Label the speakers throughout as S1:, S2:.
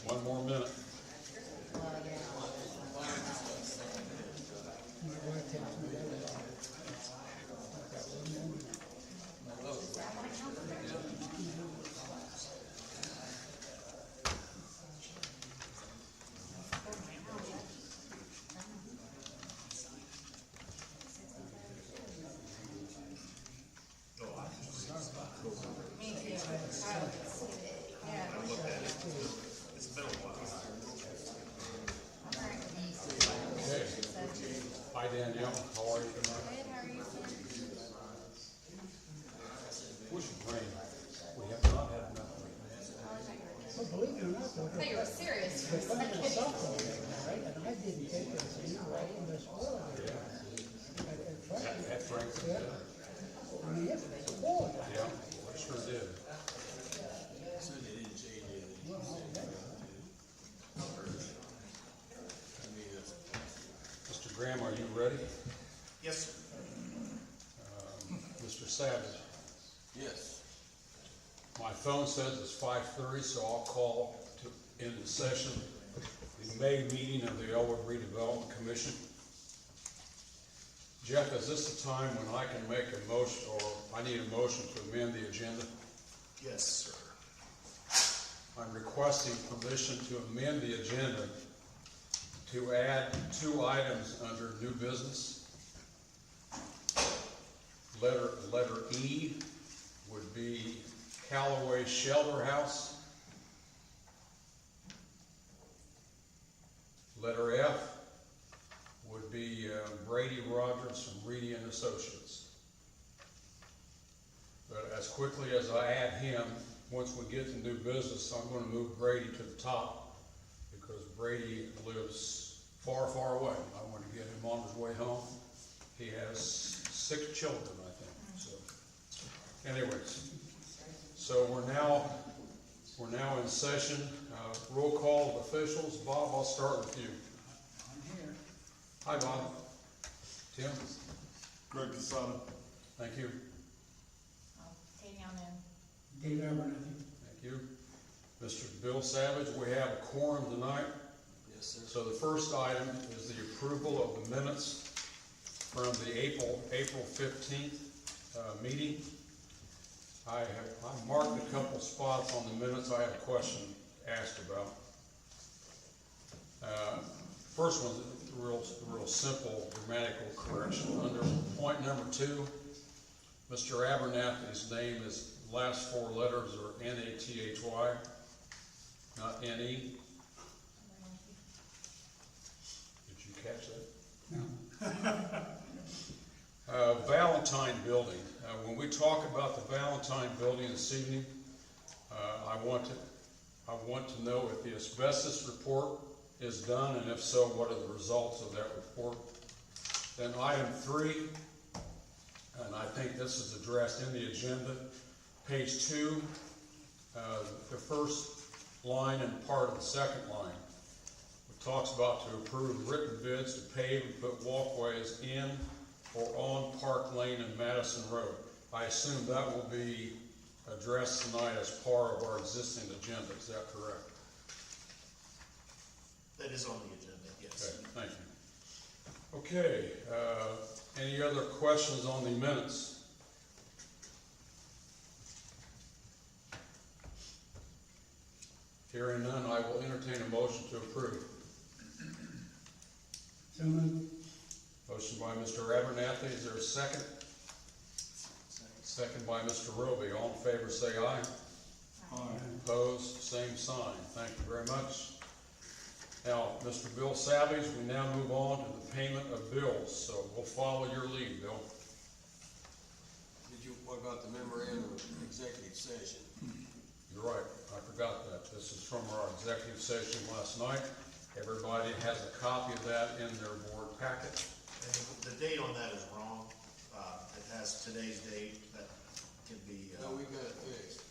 S1: One more minute. Hi Danielle, how are you tonight?
S2: Good, how are you?
S1: We should rain. We have not had enough rain.
S3: Well, believe it or not, though,
S2: I thought you were serious for a
S3: the fire
S2: second.
S3: softball game, right? And I didn't take it, so you were right in this world.
S1: Yeah, that rain.
S3: Yeah. I mean, it was horrible.
S1: Yeah, we sure did.
S3: Well,
S1: Mr. Graham, are you ready?
S4: Yes, sir.
S1: Mr. Savage?
S4: Yes.
S1: My phone says it's 5:30, so I'll call to end the session, the May meeting of the Elwood Redevelopment Commission. Jeff, is this the time when I can make a motion, or I need a motion to amend the agenda?
S4: Yes, sir.
S1: I'm requesting permission to amend the agenda to add 2 items under new business. Letter E would be Callaway Shelter House. Letter F would be Brady Rogers from Reedy and Associates. But as quickly as I add him, once we get to new business, I'm going to move Brady to the top because Brady lives far, far away. I want to get him on his way home. He has 6 children, I think. So, anyways, so we're now in session. Roll call of officials. Bob, I'll start with you.
S3: I'm here.
S1: Hi, Bob. Tim.
S4: Greg Casada.
S1: Thank you.
S2: Katie on in.
S3: Dave Abernathy.
S1: Thank you. Mr. Bill Savage, we have a quorum tonight.
S4: Yes, sir.
S1: So the first item is the approval of the minutes from the April 15th meeting. I marked a couple spots on the minutes I have a question asked about. First one's a real simple grammatical correction. Under point number 2, Mr. Abernathy's name is last 4 letters are N-A-T-H-Y, not N-E. Did you catch that?
S3: No.
S1: Valentine Building. When we talk about the Valentine Building this evening, I want to know if the asbestos report is done, and if so, what are the results of that report? Then item 3, and I think this is addressed in the agenda, page 2, the first line and part of the second line. It talks about to approve written bids to pave and put walkways in or on Park Lane and Madison Road. I assume that will be addressed tonight as part of our existing agenda. Is that correct?
S4: That is on the agenda, yes.
S1: Okay, thank you. Okay, any other questions on the minutes? Hearing none, I will entertain a motion to approve.
S3: So moved.
S1: Motion by Mr. Abernathy, is there a second? Second by Mr. Roby. All in favor say aye.
S3: Aye.
S1: Opposed, same sign. Thank you very much. Now, Mr. Bill Savage, we now move on to the payment of bills, so we'll follow your lead, Bill.
S5: What about the memorandum of executive session?
S1: You're right, I forgot that. This is from our executive session last night. Everybody has a copy of that in their board packet.
S4: And the date on that is wrong. It has today's date. That can be,
S5: No, we got it fixed.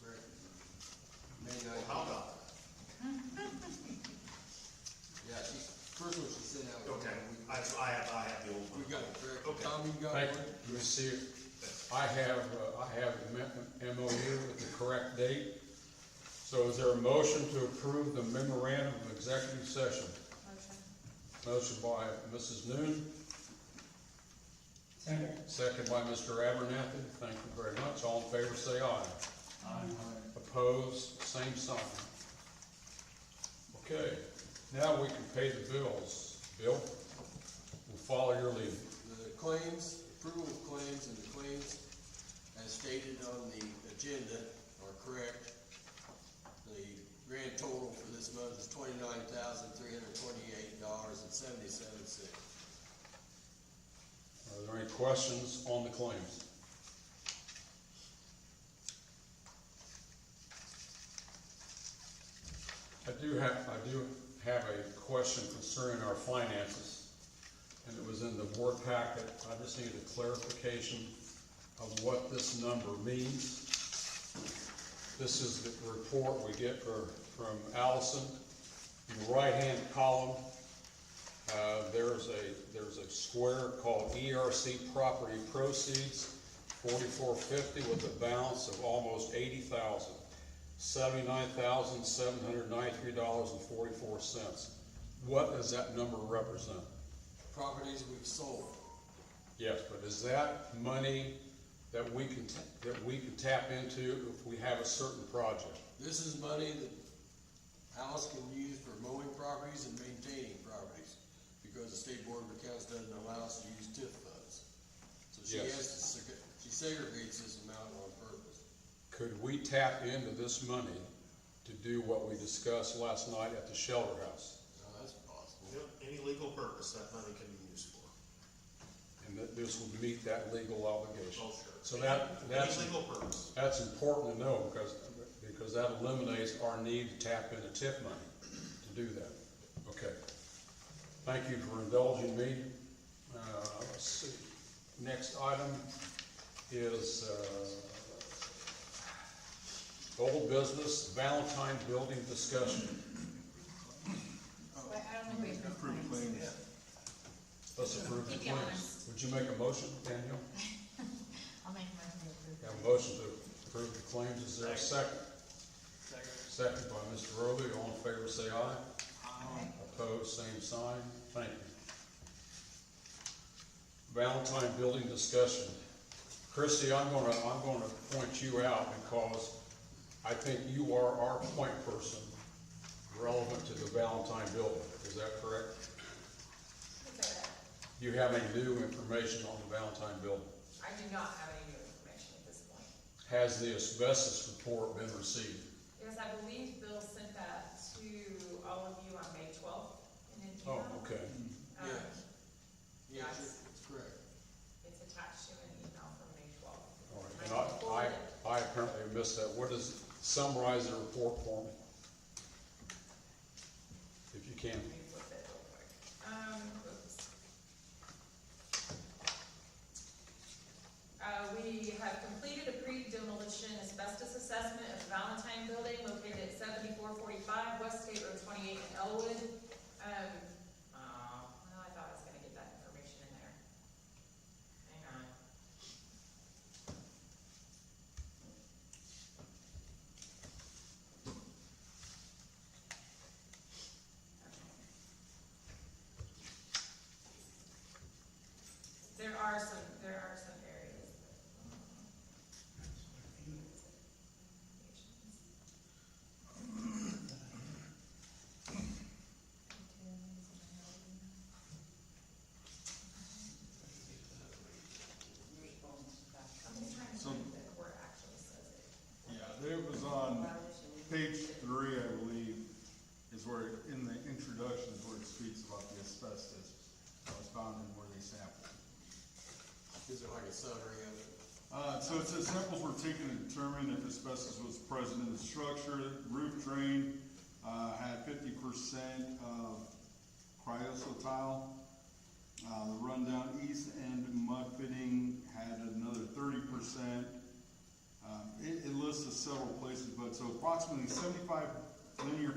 S5: Correct. May
S4: well,
S5: 9th.
S4: how about
S5: Yeah, first one she sent out.
S4: that? Okay, I have the old one.
S5: We got it correct.
S4: Okay.
S5: Tom, you got
S1: Thank
S5: one?
S1: you. You see it? I have the MOU with the correct date. So is there a motion to approve the memorandum of executive session?
S2: Motion.
S1: Motion by Mrs. Noon,
S3: Second.
S1: second by Mr. Abernathy. Thank you very much. All in favor, say aye. Opposed, same sign. Okay, now we can pay the bills. Bill, we'll follow your lead.
S5: The claims, approval of claims, and the claims as stated on the agenda are correct. The grand total for this month is $29,328.77.
S1: Are there any questions on the claims? I do have a question concerning our finances, and it was in the board packet. I just need a clarification of what this number means. This is the report we get from Allison. In the right-hand column, there's a square called ERC property proceeds, 4450, with a balance of almost 80,000. $79,793.44. What does that number represent?
S5: Properties we've sold.
S1: Yes, but is that money that we can tap into if we have a certain project?
S5: This is money that Alice can use for mowing properties and maintaining properties, because the State Board of Accounts doesn't allow us to use TIF funds. So she
S1: Yes.
S5: has to, she segregates this amount on purpose.
S1: Could we tap into this money to do what we discussed last night at the shelter house?
S5: No, that's possible.
S4: Yep, any legal purpose that money can be used for.
S1: And that this would meet that legal obligation?
S4: Oh, sure.
S1: So that's
S4: Any legal purpose.
S1: That's important to know, because that eliminates our need to tap into TIF money to do that. Okay. Thank you for indulging me. Let's see. Next item is old business, Valentine building discussion.
S2: Wait, I don't think we approved claims.
S1: Let's approve the
S2: Keep you
S1: claims.
S2: honest.
S1: Would you make a motion, Daniel?
S2: I'll make a motion to approve.
S1: Have a motion to approve the claims. Is there a second? Second by Mr. Roby. All in favor, say aye.
S2: Aye.
S1: Opposed, same sign. Thank you. Valentine building discussion. Chrissy, I'm gonna point you out because I think you are our point person relevant to the Valentine building. Is that correct? Do you have any new information on the Valentine building?
S6: I do not have any new information at this point.
S1: Has the asbestos report been received?
S6: Yes, I believe Bill sent that to all of you on May 12th in an
S1: Oh,
S6: email.
S1: okay.
S5: Yes. Yeah,
S6: Yes.
S5: it's correct.
S6: It's attached to an email from May 12th.
S1: All right.
S6: I
S1: And
S6: can forward it.
S1: I apparently missed that. What is, summarize the report for me? If you can.
S6: Let me flip it real quick. Oops. We have completed a pre-demolition asbestos assessment of the Valentine Building located at 7445 West State Road 28 in Elwood. Well, I thought I was gonna get that information in there. Hang on. There are some areas I'm just trying to
S7: So-
S6: find it where it actually says it.
S7: Yeah, it was on page 3, I believe, is where, in the introduction, is where it speaks about the asbestos that was found in where they sampled.
S5: Is it like a summary of it?
S7: So it says samples were taken to determine if asbestos was present in the structure. Roof drain, had 50% of cryosotile. The rundown east end mud fitting had another 30%. It lists several places, but so approximately 75 linear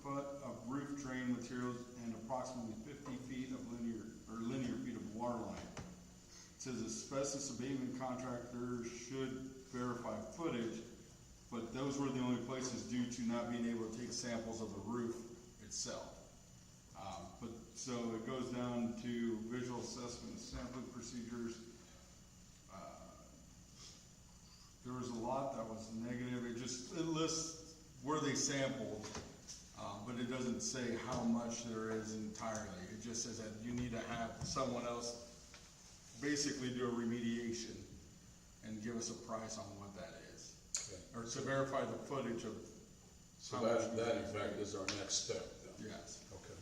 S7: foot of roof drain materials and approximately 50 feet of linear feet of water line. It says asbestos abatement contractor should verify footage but those were the only places due to not being able to take samples of the roof itself. So it goes down to visual assessment and sampling procedures. There was a lot that was negative. It lists where they sampled, but it doesn't say how much there is entirely. It just says that you need to have someone else basically do a remediation and give us a price on what that is.
S1: Okay.
S7: Or to verify the footage of.
S1: So
S7: how much
S1: that in fact is our next step then?
S7: Yes.
S1: Okay.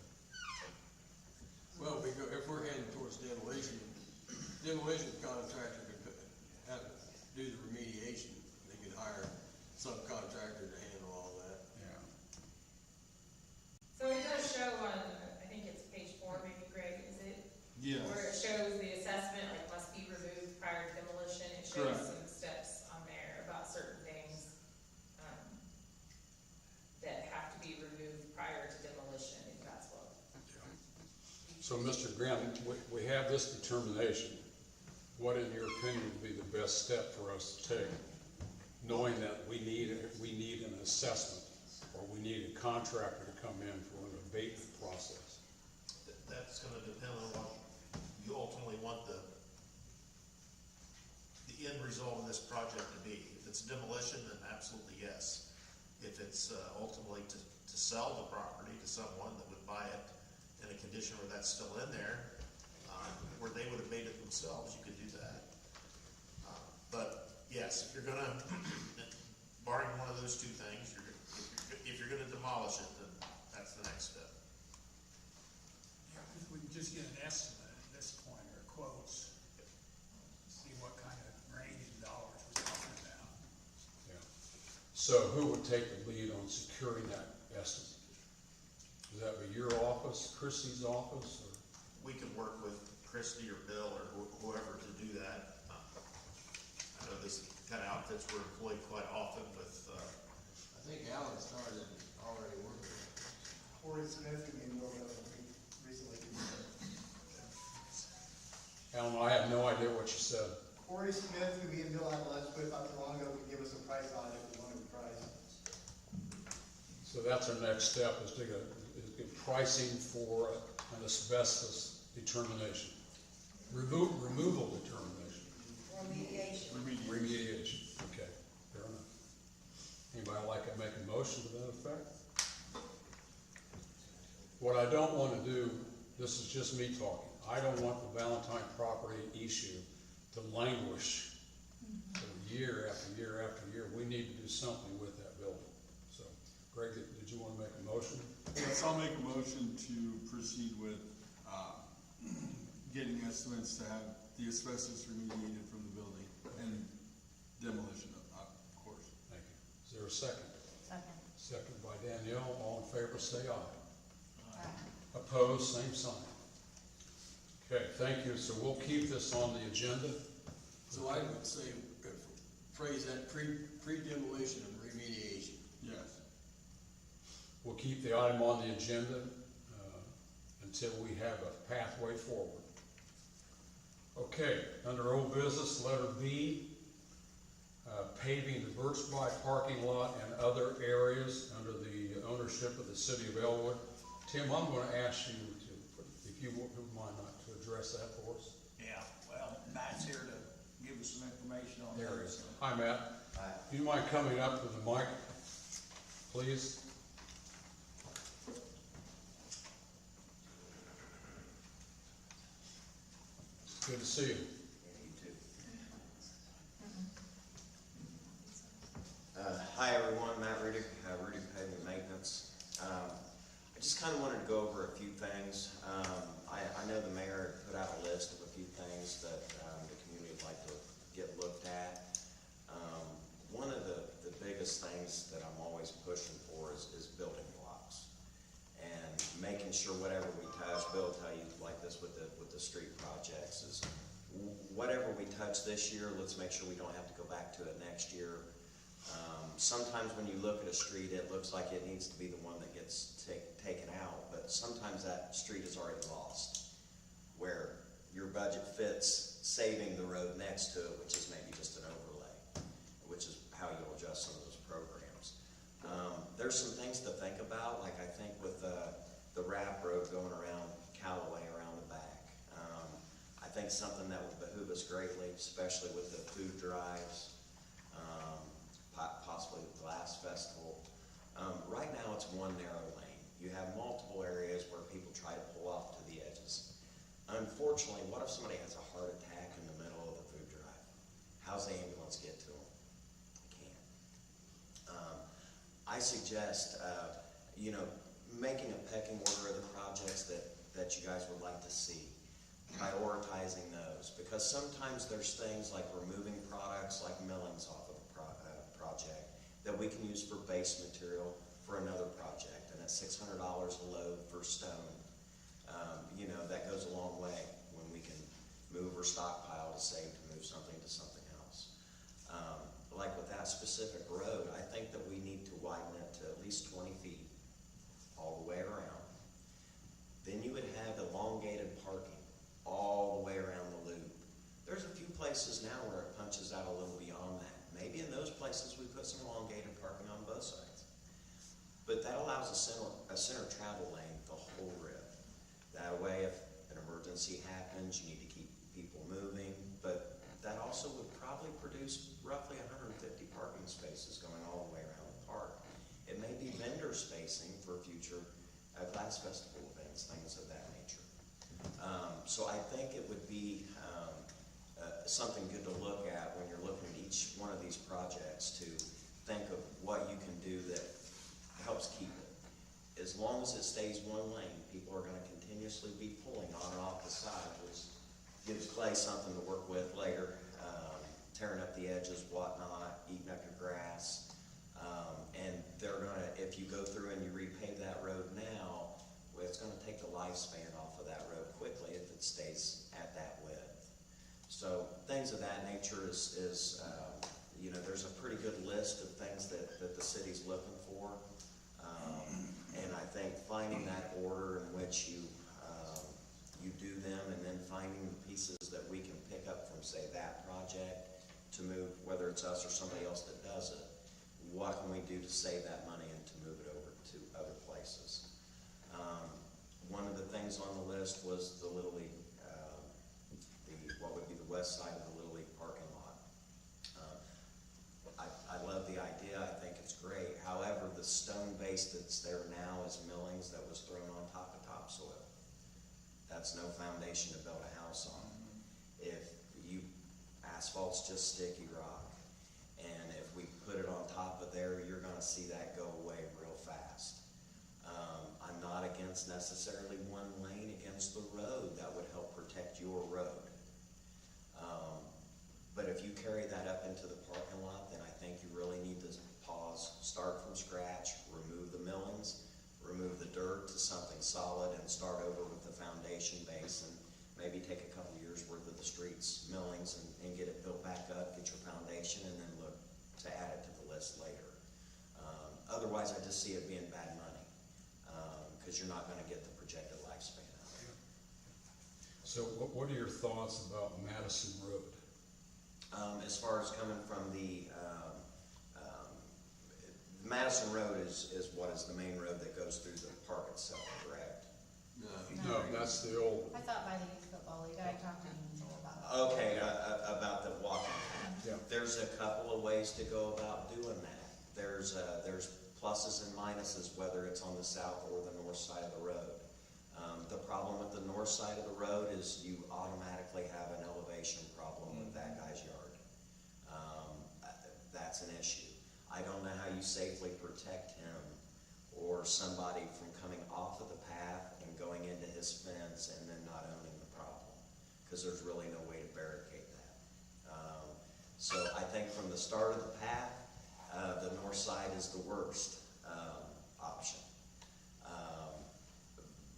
S5: Well, if we're heading towards demolition contractor could do the remediation. They could hire a subcontractor to handle all that.
S7: Yeah.
S6: So it does show on, I think it's page 4, maybe, Greg, is it?
S7: Yes.
S6: Where it shows the assessment, like must be removed prior to demolition, it shows
S7: Correct.
S6: some steps on there about certain things, that have to be removed prior to demolition, if that's what.
S1: So, Mr. Graham, we have this determination. What, in your opinion, would be the best step for us to take, knowing that we need an assessment, or we need a contractor to come in for an abatement process?
S4: That's gonna depend on what you ultimately want the end result of this project to be. If it's demolition, then absolutely yes. If it's ultimately to sell the property to someone that would buy it in a condition where that's still in there, where they would abate it themselves, you could do that. But yes, if you're gonna, barring one of those two things, if you're gonna demolish it, then that's the next step.
S2: Yeah, if we can just get an estimate at this point, or quotes, see what kind of range of dollars we're talking about.
S1: Yeah. So who would take the lead on securing that estimate? Would that be your office, Christie's office, or?
S4: We could work with Christie or Bill or whoever to do that. I know this kind of outfits were employed quite often with,
S5: I think Alan started already working.
S8: Corey Smith, who we know of, we recently considered.
S1: Alan, I have no idea what you said.
S8: Corey Smith, who we and Bill had lunch with not too long ago, would give us a price on it if we wanted a price.
S1: So that's our next step, is to get pricing for an asbestos determination. Removal determination.
S2: Remediation.
S1: Remediation, okay, fair enough. Anybody like to make a motion to that effect? What I don't want to do, this is just me talking, I don't want the Valentine property issue to languish for year after year after year. We need to do something with that building. So, Greg, did you want to make a motion?
S7: Yes, I'll make a motion to proceed with, getting estimates to have the asbestos remediated from the building and demolition of course.
S1: Thank you. Is there a second?
S2: Second.
S1: Second by Danielle. All in favor, say aye. Opposed, same sign. Okay, thank you. So we'll keep this on the agenda.
S5: So I would say, phrase that pre-demolition and remediation.
S7: Yes.
S1: We'll keep the item on the agenda until we have a pathway forward. Okay, under old business, letter B, paving the Birchby parking lot and other areas under the ownership of the city of Elwood. Tim, I'm going to ask you to, if you wouldn't mind not to address that for us.
S2: Yeah, well, Matt's here to give us some information on that.
S1: There he is. Hi, Matt. Hi. Do you mind coming up to the mic, please? Good to see you.
S9: Hi everyone, Matt Rudick, Rudick Pavement Maintenance. I just kind of wanted to go over a few things. I know the mayor put out a list of a few things that the community would like to get looked at. One of the biggest things that I'm always pushing for is building blocks and making sure whatever we touch, Bill will tell you like this with the street projects, is whatever we touch this year, let's make sure we don't have to go back to it next year. Sometimes when you look at a street, it looks like it needs to be the one that gets taken out, but sometimes that street is already lost, where your budget fits saving the road next to it, which is maybe just an overlay, which is how you'll adjust some of those programs. There's some things to think about, like I think with the wrap road going around Callaway around the back. I think something that would behoove us greatly, especially with the food drives, possibly the glass festival. Right now it's one narrow lane. You have multiple areas where people try to pull off to the edges. Unfortunately, what if somebody has a heart attack in the middle of the food drive? How's the ambulance get to them? Can't. I suggest, making a pecking order of the projects that you guys would like to see, prioritizing those, because sometimes there's things like removing products like millings off of a project that we can use for base material for another project, and at $600 a load for stone, that goes a long way when we can move or stockpile to save to move something to something else. Like with that specific road, I think that we need to widen it to at least 20 feet all the way around. Then you would have elongated parking all the way around the loop. There's a few places now where it punches out a little beyond that. Maybe in those places we put some elongated parking on both sides. But that allows a center travel lane the whole route. That way, if an emergency happens, you need to keep people moving, but that also would probably produce roughly 150 parking spaces going all the way around the park. It may be vendor spacing for future glass festival events, things of that nature. So I think it would be something good to look at when you're looking at each one of these projects, to think of what you can do that helps keep it. As long as it stays one lane, people are going to continuously be pulling on and off the side, which gives Clay something to work with later, tearing up the edges, whatnot, eating up your grass. And they're going to, if you go through and you repave that road now, well, it's going to take the lifespan off of that road quickly if it stays at that width. So things of that nature is there's a pretty good list of things that the city's looking for. And I think finding that order in which you do them, and then finding the pieces that we can pick up from, say, that project to move, whether it's us or somebody else that does it, what can we do to save that money and to move it over to other places? One of the things on the list was the Little League, what would be the west side of the Little League parking lot. I love the idea. I think it's great. However, the stone base that's there now is millings that was thrown on top of topsoil. That's no foundation to build a house on. Asphalt's just sticky rock, and if we put it on top of there, you're going to see that go away real fast. I'm not against necessarily one lane against the road. That would help protect your road. But if you carry that up into the parking lot, then I think you really need to pause, start from scratch, remove the millings, remove the dirt to something solid, and start over with the foundation base, and maybe take a couple years worth of the streets millings and get it built back up, get your foundation, and then look to add it to the list later. Otherwise, I just see it being bad money, because you're not going to get the projected lifespan out of it.
S1: So what are your thoughts about Madison Road?
S9: As far as coming from the Madison Road is what is the main road that goes through the park itself, correct?
S1: No, that's the old,
S10: I thought by the youth football league, I talked to him about it.
S9: Okay, about the walking.
S1: yeah.
S9: There's a couple of ways to go about doing that. There's pluses and minuses, whether it's on the south or the north side of the road. The problem with the north side of the road is you automatically have an elevation problem with that guy's yard. That's an issue. I don't know how you safely protect him or somebody from coming off of the path and going into his fence and then not owning the problem, because there's really no way to barricade that. So I think from the start of the path, the north side is the worst option.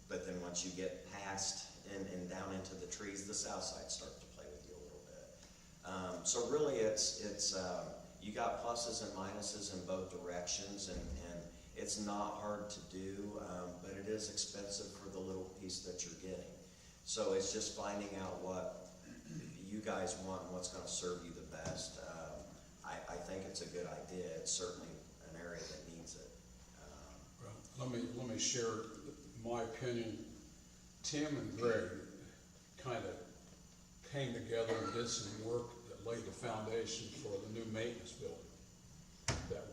S9: But then once you get past and down into the trees, the south side starts to play with you a little bit. So really it's you got pluses and minuses in both directions, and it's not hard to do, but it is expensive for the little piece that you're getting. So it's just finding out what you guys want and what's going to serve you the best. I think it's a good idea. It's certainly an area that needs it.
S1: share my opinion. Tim and Greg kind of came together and did some work that laid the foundation for the new maintenance building that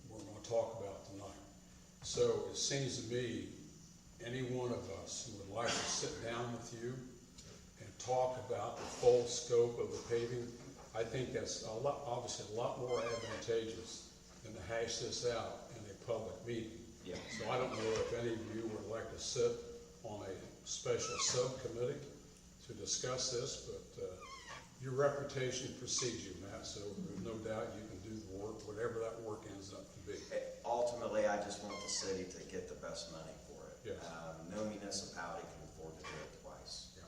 S1: we're gonna talk about tonight. So it seems to me, any one of us who would like to sit down with you and talk about the full scope of the paving, I think that's obviously a lot more advantageous than to hash this out in a public meeting.
S9: Yeah.
S1: So I don't know if any of you would like to sit on a special subcommittee to discuss this, but your reputation precedes you, Matt, so there's no doubt you can do the work, whatever that work ends up to be.
S9: Ultimately, I just want the city to get the best money for it.
S1: Yes.
S9: No municipality can afford to do it twice.
S1: Yeah.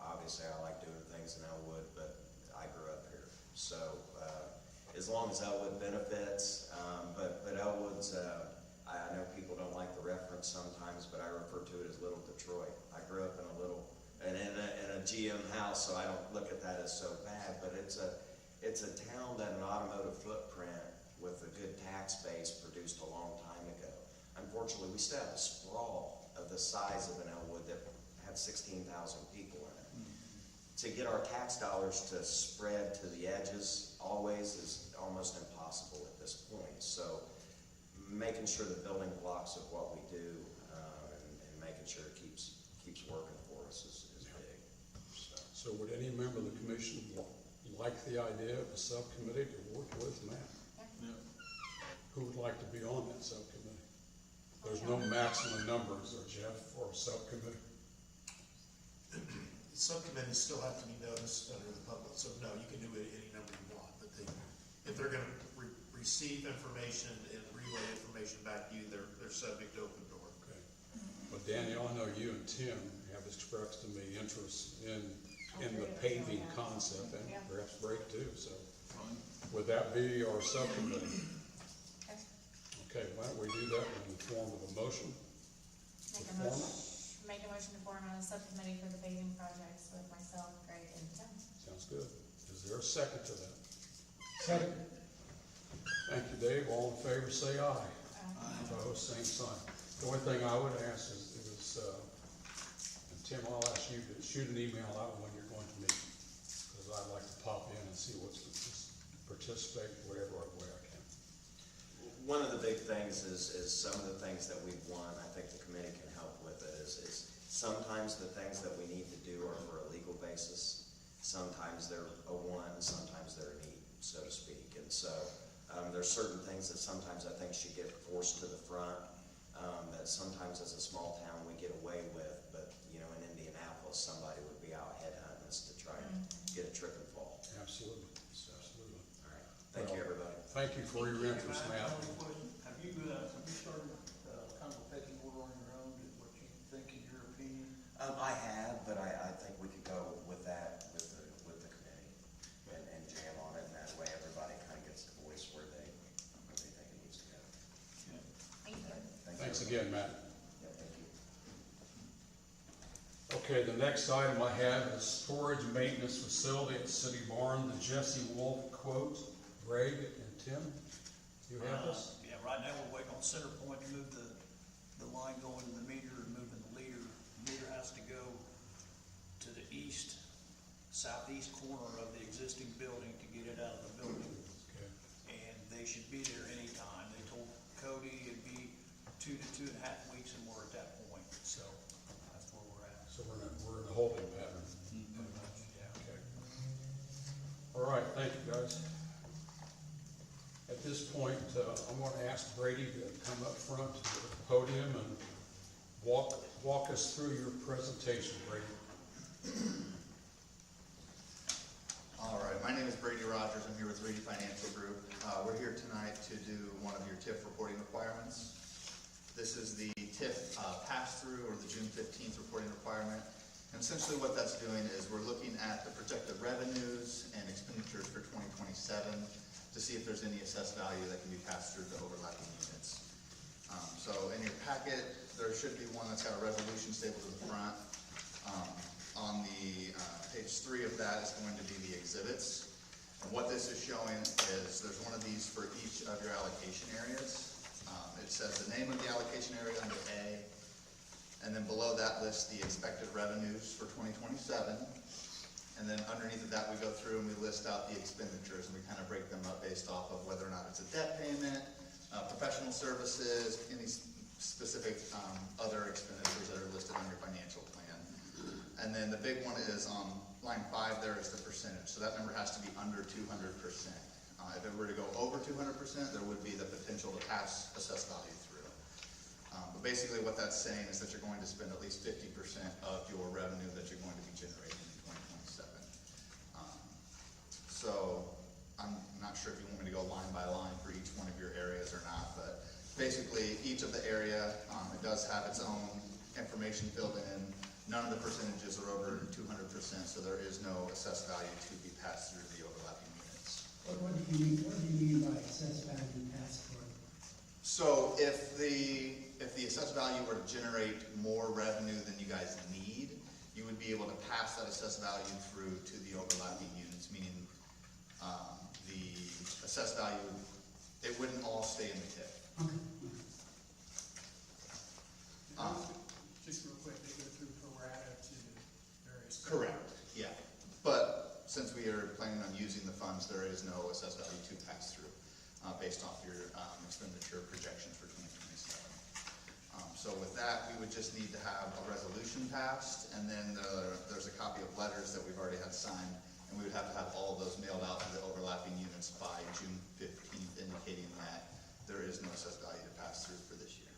S9: Obviously, I like doing things in Elwood, but I grew up here. So, as long as Elwood benefits, but Elwood's, I know people don't like the reference sometimes, but I refer to it as Little Detroit. I grew up in a GM house, so I don't look at that as so bad, but it's a town that an automotive footprint with a good tax base produced a long time ago. Unfortunately, we still have a sprawl of the size of an Elwood that had 16,000 people in it. To get our tax dollars to spread to the edges always is almost impossible at this point. So making sure the building blocks of what we do and making sure it keeps working for us is big.
S1: So would any member of the commission like the idea of a subcommittee to work with Matt?
S7: Yeah.
S1: Who would like to be on that subcommittee? There's no maximum numbers, or Jeff, for a subcommittee.
S4: Subcommittees still have to be noticed under the public, so no, you can do it any number you want, but if they're gonna receive information and relay information back to you, they're subject to open door.
S1: Okay. Well, Danielle, I know you and Tim have expressed to me interest in the paving concept, and perhaps Greg too, so. Would that be our subcommittee? Okay, why don't we do that in the form of a motion?
S10: Make a motion to form a subcommittee for the paving projects with myself, Greg, and Tim.
S1: Sounds good. Is there a second to that?
S3: Second.
S1: Thank you, Dave. All in favor, say aye.
S10: Aye.
S1: Opposed, same sign. The only thing I would ask is, and Tim, I'll ask you to shoot an email out when you're going to meet, because I'd like to pop in and see what's, participate whatever way I can.
S9: One of the big things is some of the things that we've won, I think the committee can help with it, is sometimes the things that we need to do are for a legal basis. Sometimes they're a want, sometimes they're a need, so to speak. And so there's certain things that sometimes I think should get forced to the front, that sometimes as a small town we get away with, but in Indianapolis, somebody would be out headhunting us to try and get a trip and fall.
S1: Absolutely, absolutely.
S9: All right, thank you, everybody.
S1: Thank you for your interest, Matt.
S11: Have you started kind of a pecking order on your own, what you think in your opinion?
S9: I have, but I think we could go with that, with the committee and jam on it, and that way everybody kind of gets the voice where they think it needs to go.
S10: Thank you.
S1: Thanks again, Matt.
S9: Yeah, thank you.
S1: Okay, the next item I have is storage maintenance facility at City Barn, the Jesse Wolf quote. Greg and Tim, you have this?
S11: Yeah, right now we're waiting on center point to move the line going to the meter and moving the leader. The meter has to go to the southeast corner of the existing building to get it out of the building.
S1: Okay.
S11: And they should be there anytime. They told Cody it'd be 2 to 2.5 weeks, and we're at that point, so that's where we're at.
S1: So we're in a holding pattern.
S11: Pretty much, yeah.
S1: Okay. All right, thank you, guys. At this point, I'm going to ask Brady to come up front to the podium and walk us through your presentation, Brady.
S12: All right, my name is Brady Rogers. I'm here with Reedy Financial Group. We're here tonight to do one of your TIF reporting requirements. This is the TIF pass-through, or the June 15th reporting requirement. And essentially what that's doing is we're looking at the projected revenues and expenditures for 2027 to see if there's any assessed value that can be passed through the overlapping units. So in your packet, there should be one that's got a resolution stapled to the front. On the page 3 of that is going to be the exhibits. And what this is showing is there's one of these for each of your allocation areas. It's says the name of the allocation area under A, and then below that lists the expected revenues for 2027. And then underneath of that, we go through and we list out the expenditures, and we kind of break them up based off of whether or not it's a debt payment, professional services, any specific other expenditures that are listed on your financial plan. And then the big one is on line 5, there is the percentage. So that number has to be under 200%. If it were to go over 200%, there would be the potential to pass assessed value through. But basically what that's saying is that you're going to spend at least 50% of your revenue that you're going to be generating in 2027. So I'm not sure if you want me to go line by line for each one of your areas or not, but basically each of the area, it does have its own information filled in. None of the percentages are over 200%, so there is no assessed value to be passed through the overlapping units.
S3: What do you mean by assessed value pass through?
S12: So if the assessed value were to generate more revenue than you guys need, you would be able to pass that assessed value through to the overlapping units, meaning the assessed value, it wouldn't all stay in the TIF.
S2: Just real quick, they go through pro rata to the various.
S12: Correct, yeah. But since we are planning on using the funds, there is no assessed value to pass through based off your expenditure projections for 2027. So with that, we would just need to have a resolution passed, and then there's a copy of letters that we've already had signed, and we would have to have all of those mailed out to the overlapping units by June 15th, indicating that there is no assessed value to pass through for this year.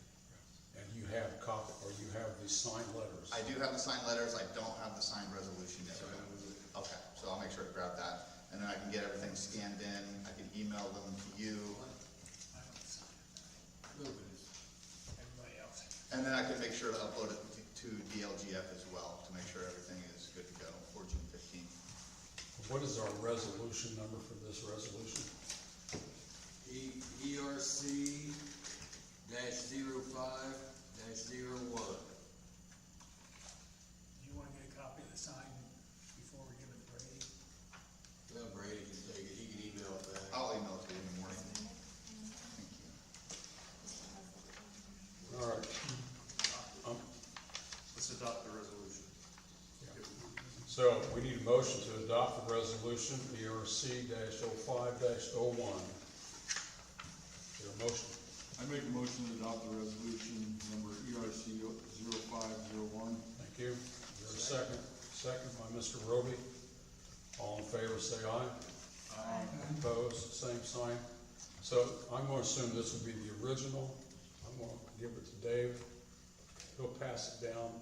S1: And you have a copy, or you have the signed letters?
S12: I do have the signed letters, I don't have the signed resolution yet. Okay, so I'll make sure to grab that, and then I can get everything scanned in, I can email them to you,
S2: Everybody else.
S12: and then I can make sure to upload it to DLGF as well, to make sure everything is good to go for June 15th.
S1: What is our resolution number for this resolution?
S5: ERC -05-01.
S2: You wanna get a copy of the sign before we give it to Brady?
S5: Well, Brady can take it, he can email it back.
S12: I'll email it to you in the morning. Thank you.
S1: All right.
S4: Let's adopt the resolution.
S1: So we need a motion to adopt the resolution, ERC -05-01. Is there a motion?
S7: I make a motion to adopt the resolution number ERC 0501.
S1: Thank you. Is there a second? Second by Mr. Roby. All in favor, say aye.
S10: Aye.
S1: Opposed, same sign. So I'm going to assume this will be the original. I'm going to give it to Dave. He'll pass it down.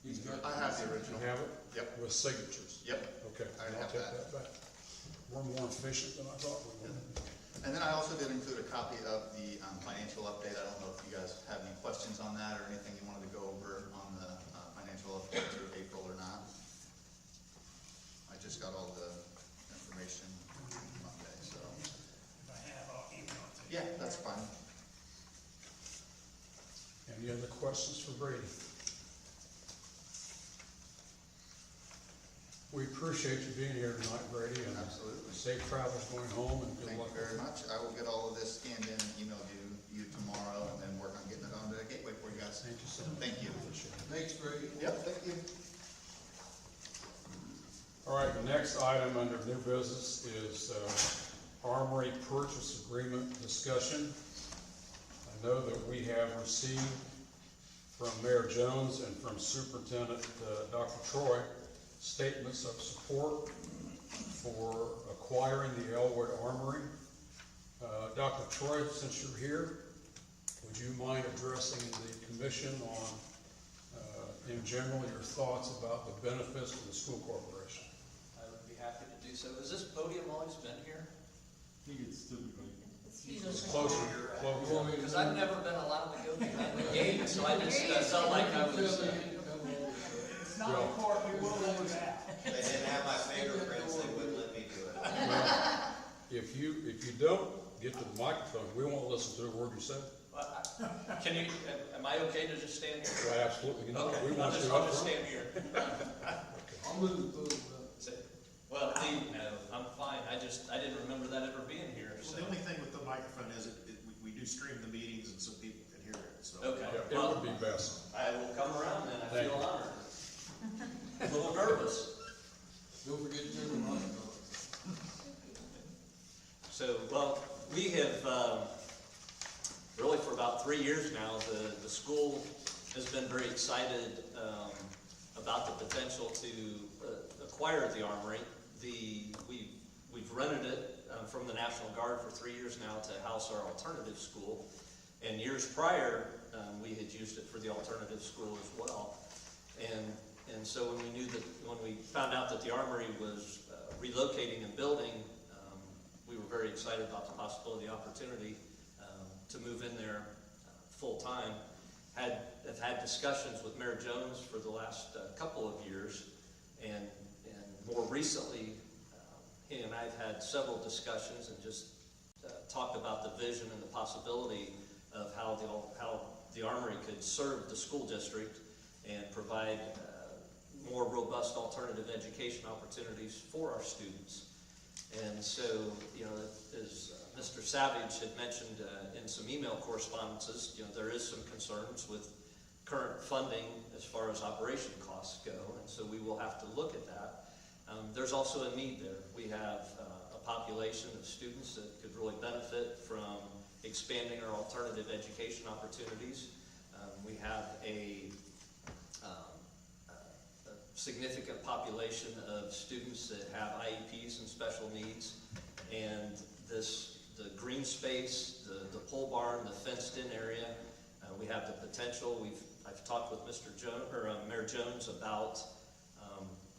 S5: He's got.
S12: I have the original.
S1: You have it?
S12: Yep.
S1: With signatures?
S12: Yep.
S1: Okay,
S12: I already
S1: I'll
S12: have
S1: take
S12: that.
S1: that back. We're more efficient than I thought we were.
S12: And then I also did include a copy of the financial update. I don't know if you guys have any questions on that or anything you wanted to go over on the financial update through April or not. I just got all the information Monday, so.
S2: If I have, I'll email it to you.
S12: Yeah, that's fine.
S1: Any other questions for Brady? We appreciate you being here tonight, Brady, and
S12: Absolutely.
S1: safe travels going home, and good
S12: Thank
S1: luck.
S12: you very much. I will get all of this scanned in and emailed you tomorrow, and then work on getting it onto the gateway for you guys.
S1: Thank you so much.
S12: Thank you.
S5: Thanks, Brady.
S12: Yep, thank you.
S1: All right, the next item under new business is Armory purchase agreement discussion. I know that we have received from Mayor Jones and from Superintendent Dr. Troy statements of support for acquiring the Elwood Armory. Dr. Troy, since you're here, would you mind addressing the commission on, in general, your thoughts about the benefits to the school corporation?
S11: I would be happy to do so. Has this podium always been here?
S7: I think it's typically.
S10: It's usually.
S1: It's closer, closer.
S11: Because I've never been allowed to go behind the gate, so I just felt like I was.
S2: It's not a court, we will let it out.
S9: They didn't have my fingerprints, they wouldn't let me do it.
S1: Well, if you don't get to the microphone, we won't listen to a word you say.
S11: Can you, am I okay to just stand here?
S1: Well, absolutely not.
S11: Okay,
S1: We
S11: I'll
S1: want
S11: just,
S1: you
S11: I'll
S1: up
S11: just
S1: front.
S11: stand here.
S5: I'll move the podium up.
S11: Well, no, I'm fine. I didn't remember that ever being here,
S4: Well,
S11: so.
S4: the only thing with the microphone is we do stream the meetings, and so people can hear
S1: would be best.
S11: I will come around and I
S1: Thank
S11: feel
S1: you.
S11: honored. A little nervous.
S5: Don't forget to turn the light on.
S11: So, well, we have, really for about 3 years now, the school has been very excited about the potential to acquire the Armory. We've rented it from the National Guard for 3 years now to house our alternative school. And years prior, we had used it for the alternative school as well. And so when we found out that the Armory was relocating and building, we were very excited about the possibility, the opportunity to move in there full time. Have had discussions with Mayor Jones for the last couple of years, and more recently, he and I have had several discussions and just talked about the vision and the possibility of how the Armory could serve the school district and provide more robust alternative education opportunities for our students. And so, you know, as Mr. Savage had mentioned in some email correspondences, you know, there is some concerns with current funding as far as operation costs go, and so we will have to look at that. There's also a need there. We have a population of students that could really benefit from expanding our alternative education opportunities. We have a significant population of students that have IEPs and special needs, and the green space, the pole barn, the fenced-in area, we have the potential. I've talked with Mayor Jones about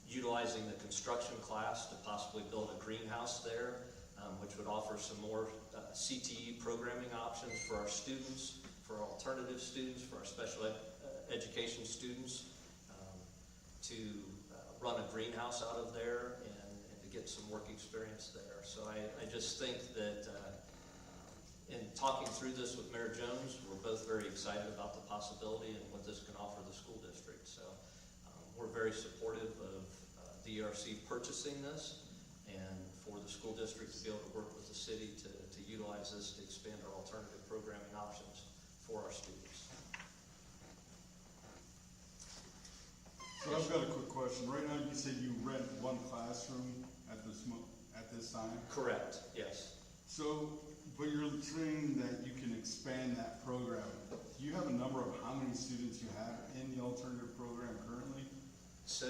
S11: utilizing the construction class to possibly build a greenhouse there, which would offer some more CTE programming options for our students, for our alternative students, for our special education students, to run a greenhouse out of there and to get some work experience there. So I just think that in talking through this with Mayor Jones, we're both very excited about the possibility and what this can offer the school district. So we're very supportive of the ERC purchasing this, and for the school district to be able to work with the city to utilize this to expand our alternative programming options for our students.
S7: So I've got a quick question. Right now, you said you rent one classroom at this time?
S11: Correct, yes.
S7: So, but you're saying that you can expand that program. Do you have a number of how many students you have in the alternative program currently?
S11: So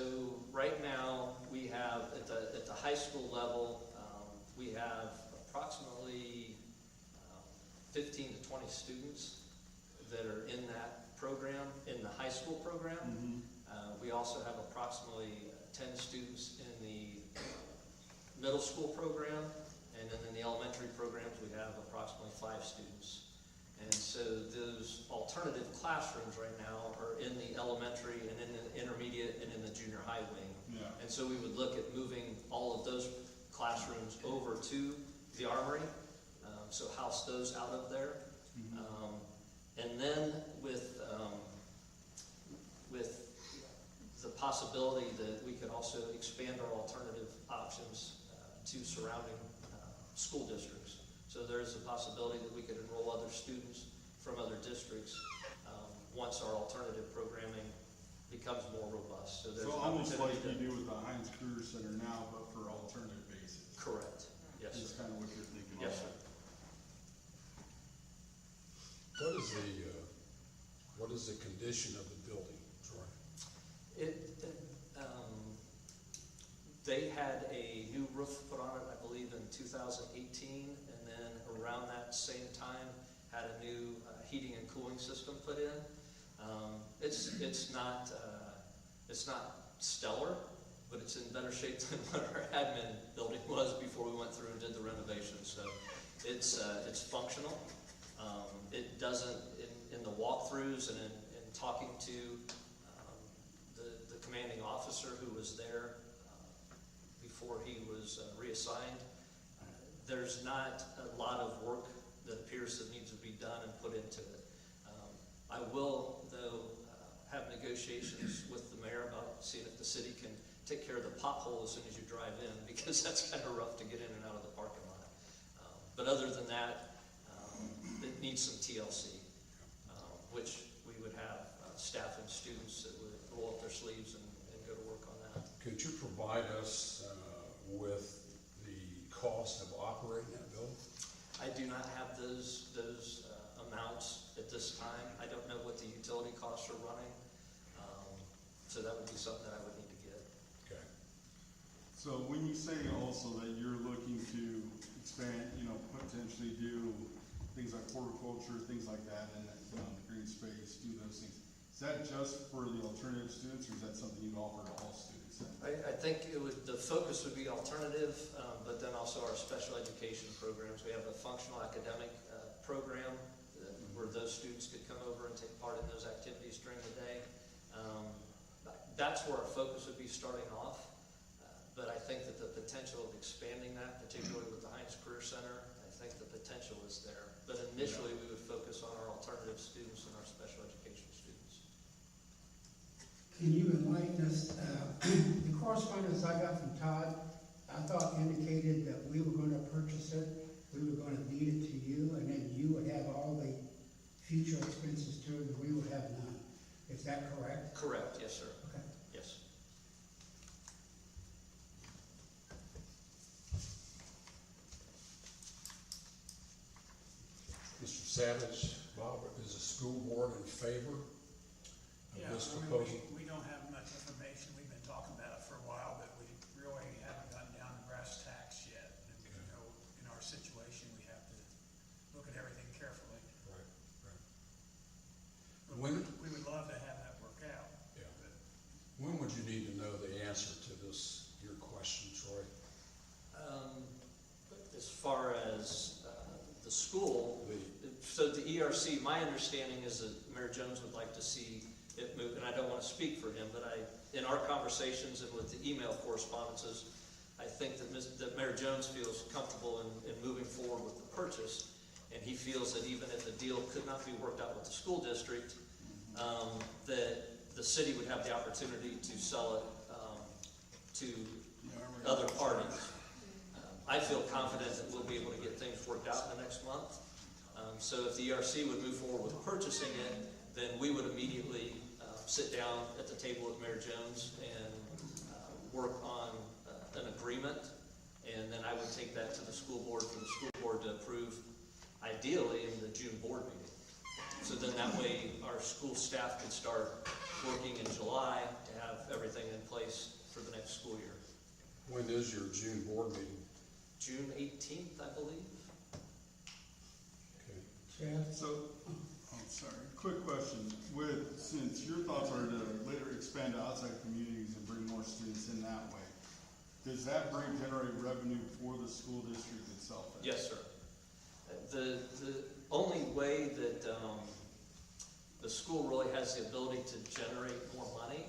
S11: right now, we have, at the high school level, we have approximately 15 to 20 students that are in that program, in the high school program.
S7: Mm-hmm.
S11: We also have approximately 10 students in the middle school program, and then in the elementary programs, we have approximately 5 students. And so those alternative classrooms right now are in the elementary and in the intermediate and in the junior high wing.
S7: Yeah.
S11: And so we would look at moving all of those classrooms over to the Armory, so house those out of there.
S7: Mm-hmm.
S11: And then with the possibility that we could also expand our alternative options to surrounding school districts. So there is a possibility that we could enroll other students from other districts once our alternative programming becomes more robust. So there's
S7: So
S11: an
S7: almost like
S11: opportunity
S7: you do with the Heinz Career Center now, but for alternative basis.
S11: Correct. Yes,
S7: Is
S11: sir.
S7: kind of what you're thinking.
S11: Yes, sir.
S1: What is the condition of the building, Troy?
S11: They had a new roof put on it, I believe, in 2018, and then around that same time, had a new heating and cooling system put in. It's not stellar, but it's in better shape than what our admin building was before we went through and did the renovation. So it's functional. It doesn't, in the walkthroughs and in talking to the commanding officer who was there before he was reassigned, there's not a lot of work that appears that needs to be done and put into it. I will, though, have negotiations with the mayor about seeing if the city can take care of the pothole as soon as you drive in, because that's kind of rough to get in and out of the parking lot. But other than that, it needs some TLC, which we would have
S1: provide us with the cost of operating that building?
S11: I do not have those amounts at this time. I don't know what the utility costs are running. So that would be something that I would need to get.
S1: Okay.
S7: So when you say also that you're looking to expand, potentially do things like horticulture, things like that, and the green space, do those things, is that just for the alternative students, or is that something you'd offer to all students?
S11: I think the focus would be alternative, but then also our special education programs. We have a functional academic program where those students could come over and take part in those activities during the day. That's where our focus would be starting off. But I think that the potential of expanding that, particularly with the Heinz Career Center, I think the potential is there. But initially, we would focus on our alternative students and our special education students.
S3: Can you enlighten us, the correspondence I got from Todd, I thought indicated that we were gonna purchase it, we were gonna deed it to you, and then you would have all the future expenses to it, and we would have none. Is that correct?
S11: Correct, yes, sir.
S3: Okay.
S11: Yes.
S1: Mr. Savage, Bob, is the school board in favor of
S2: Yeah,
S1: this
S2: I mean,
S1: proposal?
S2: we don't have much information, we've been talking about it for a while, but we really haven't gotten down to brass tacks yet. And, in our situation, we have to look at everything carefully.
S1: Right, right.
S2: But
S1: When-
S2: we would love to have that work out.
S1: Yeah.
S2: But
S1: When would you need to know the answer to this, your question, Troy?
S11: As far as the school,
S1: The-
S11: so the ERC, my understanding is that Mayor Jones would like to see it move, and I don't want to speak for him, but in our conversations and with the email correspondences, I think that Mayor Jones feels comfortable in moving forward with the purchase, and he feels that even if the deal could not be worked out with the school district, that the city would have the opportunity to sell it to other parties. I feel confident that we'll be able to get things worked out in the next month. So if the ERC would move forward with purchasing it, then we would immediately sit down at the table with Mayor Jones and work on an agreement. And then I would take that to the school board for the school board to approve, ideally in the June board meeting. So then that way our school staff could start working in July to have everything in place for the next school year.
S1: When is your June board meeting?
S11: June 18th, I believe.
S1: Okay.
S3: Chad?
S7: So, sorry, quick question. Since your thoughts are to later expand to outside communities and bring more students in that way, does that generate revenue for the school district itself?
S11: Yes, sir. The only way that the school really has the ability to generate more money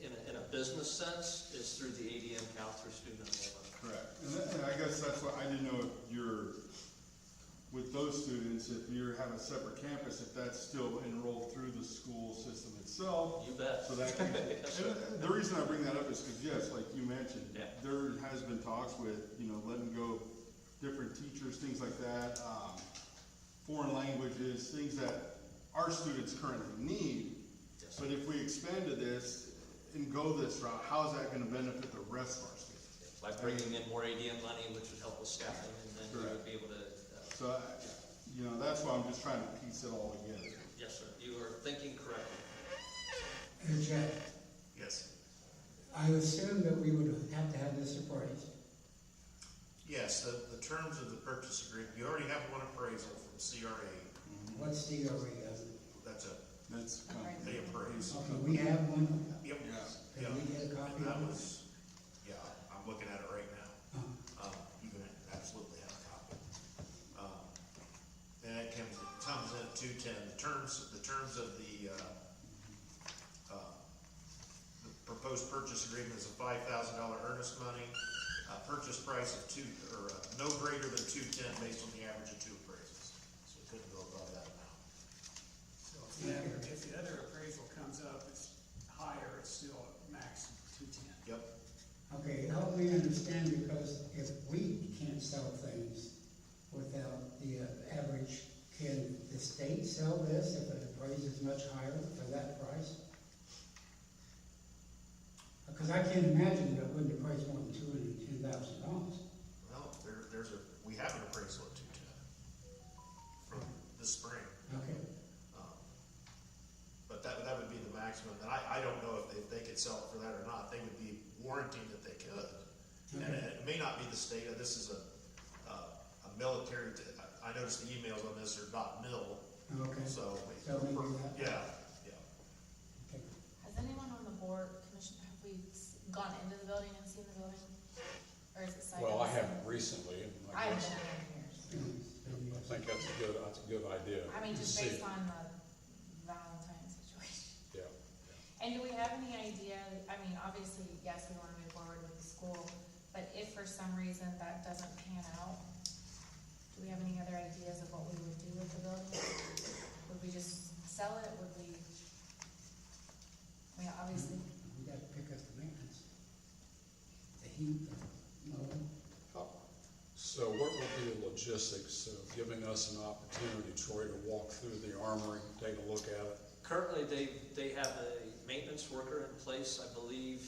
S11: in a business sense is through the ADM count through student enrollment.
S7: Correct. And I guess that's what, I didn't know if with those students, if you have a separate campus, if that's still enrolled through the school system itself.
S11: You bet.
S7: So that can, and the reason I bring that up is because, yes, like you mentioned,
S11: Yeah.
S7: there has been talks with, letting go of different teachers, things like that, foreign languages, things that our students currently need.
S11: Yes.
S7: But if we expand to this and go this route, how is that gonna benefit the rest of our students?
S11: By bringing in more ADM money, which would help with staffing, and then we would be able to.
S7: So, that's why I'm just trying to piece it all together.
S11: Yes, sir. You are thinking correctly.
S3: And Chad,
S4: Yes.
S3: I assume that we would have to have this appraised.
S4: Yes, the terms of the purchase agreement, you already have one appraisal from CRA.
S3: What's the ERA?
S4: That's
S7: That's,
S4: they appraise.
S3: Okay, we have one.
S4: Yep.
S7: yeah.
S3: Can we get a copy
S4: And that
S3: of it?
S4: was, I'm looking at it right now.
S3: Uh,
S4: You can absolutely have a copy. And it comes in at 210. The terms of the proposed purchase agreement is a $5,000 earnest money, purchase price of no greater than 210 based on the average of 2 appraisals. So it couldn't go above that amount.
S2: So if the other appraisal comes up, it's higher, it's still max 210.
S4: Yep.
S3: Okay, help me understand, because if we can't sell things without the average, can the state sell this if it appraises much higher for that price? Cause I can't imagine that wouldn't be priced more than $210,000.
S4: Well, we have an appraisal at 210 from this spring.
S3: Okay.
S4: But that would be the maximum, and I don't know if they could sell it for that or not. They would be warranting that they could. And it may not be the state, this is a military, I noticed the emails on this are .mil,
S3: Okay.
S4: so.
S3: So maybe that.
S4: Yeah.
S3: Okay.
S10: Has anyone on the board, commission, have we gone into the building and seen the building? Or is it site?
S1: Well, I haven't recently, and
S10: I
S1: I
S10: haven't
S1: guess,
S10: been in years.
S1: I think that's a good idea.
S10: I mean,
S1: to
S10: just
S1: see
S10: based
S1: it.
S10: on the Valentine situation.
S1: Yeah.
S10: And do we have any idea, I mean, obviously, yes, we wanna move forward with the school, but if for some reason that doesn't pan out, do we have any other ideas of what we would do with the building? Would we just sell it, would we? I mean, obviously,
S3: We gotta pick up the maintenance. The heat, the mowing.
S1: So what will be the logistics of giving us an opportunity, Troy, to walk through the armory, take a look at it?
S13: Currently, they have a maintenance worker in place, I believe.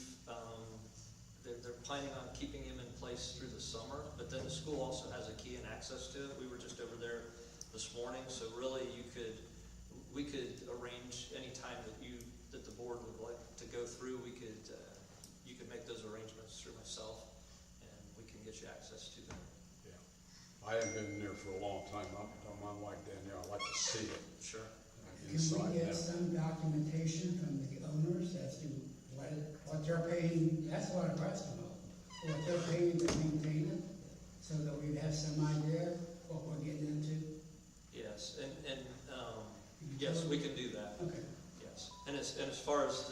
S13: They're planning on keeping him in place through the summer, but then the school also has a key and access to it. We were just over there this morning, so really we could arrange any time that the board would like to go through. You could make those arrangements through myself, and we can get you access to them.
S1: I haven't been there for a long time. I'm like Danielle, I'd like to see it.
S13: Sure.
S3: Can
S1: Inside
S3: we get
S1: out.
S3: some documentation from the owners as to what they're paying, that's a lot of price to mow, what they're paying to maintain it, so that we'd have some idea what we're getting into?
S13: Yes, and yes, we can do that.
S3: Okay.
S13: Yes, and as far as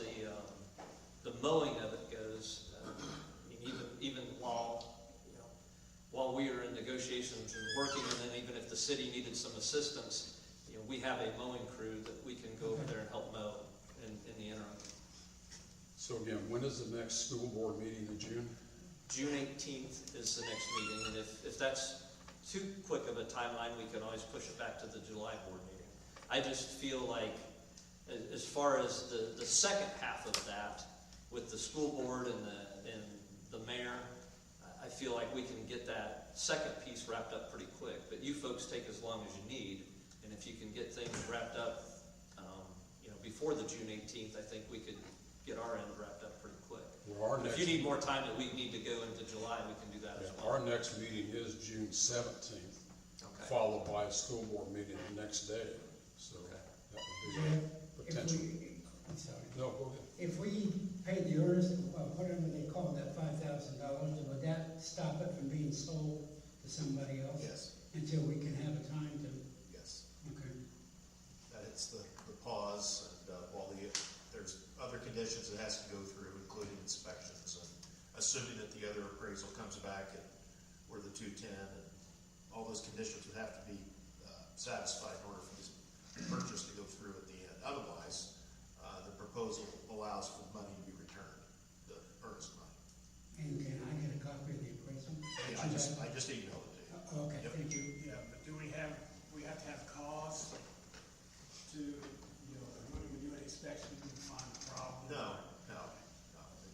S13: the mowing of it goes, even while we are in negotiations and working, and then even if the city needed some assistance, we have a mowing crew that we can go over there and help mow in the interim.
S1: So again, when is the next school board meeting in June?
S13: June 18th is the next meeting, and if that's too quick of a timeline, we can always push it back to the July board meeting. I just feel like, as far as the second half of that, with the school board and the mayor, I feel like we can get that second piece wrapped up pretty quick. But you folks take as long as you need, and if you can get things wrapped up, before the June 18th, I think we could get our end wrapped up pretty quick.
S1: Well,
S13: If you need more time that we need to go into July, we can do that as well.
S1: Our next meeting is June 17th,
S13: Okay.
S1: followed by a school board meeting the next day. So
S13: Okay.
S1: that would
S3: Jeff,
S1: be
S3: if
S1: potential.
S3: I'm sorry.
S1: No, go ahead.
S3: If we paid the owners, whatever they call that $5,000, would that stop it from being sold to somebody else?
S4: Yes,
S3: Until we can have a time to,
S4: yes.
S3: okay.
S4: That it's the pause, and while there's other conditions it has to go through, including inspections, and assuming that the other appraisal comes back at where the 210, and all those conditions would have to be satisfied in order for this purchase to go through at the end. Otherwise, the proposal allows for the money to be returned, the earnest money.
S3: And can I get a copy of the appraisal?
S4: Yeah, I just emailed it to you.
S3: Okay,
S4: Yep.
S3: thank you.
S2: Yeah, but do we have to have cause to, when we do an inspection, we can find a problem?
S4: No.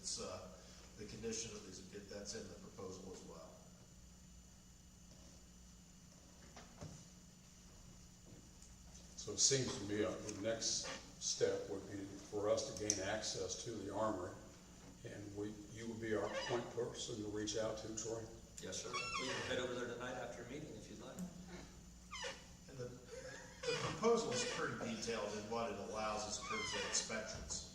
S4: It's, the condition of these, that's in the proposal as well.
S1: So it seems to me the next step would be for us to gain access to the armory, and you would be our point person to reach out to, Troy?
S13: Yes, sir. We can head over there tonight after your meeting if you'd like.
S4: And the proposal is pretty detailed in what it allows us in terms of inspections.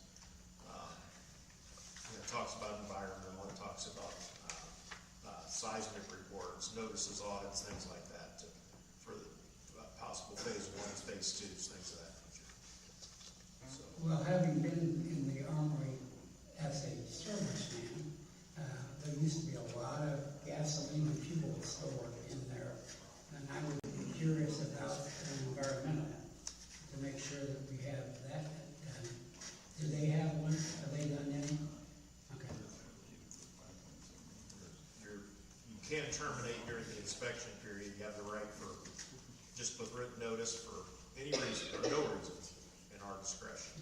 S4: It talks about environmental, it talks about seismic reports, notices, audits, things like that, for the possible phase 1s, phase 2s, things of that nature. So,
S3: Well, having been in the armory as a serviceman, there used to be a lot of gasoline and fuel stored in there. And I would be curious about the environmental, to make sure that we have that done. Do they have one? Have they done any? Okay.
S4: you can terminate during the inspection period. You have the right for, just with written notice for any reason or no reason in our discretion.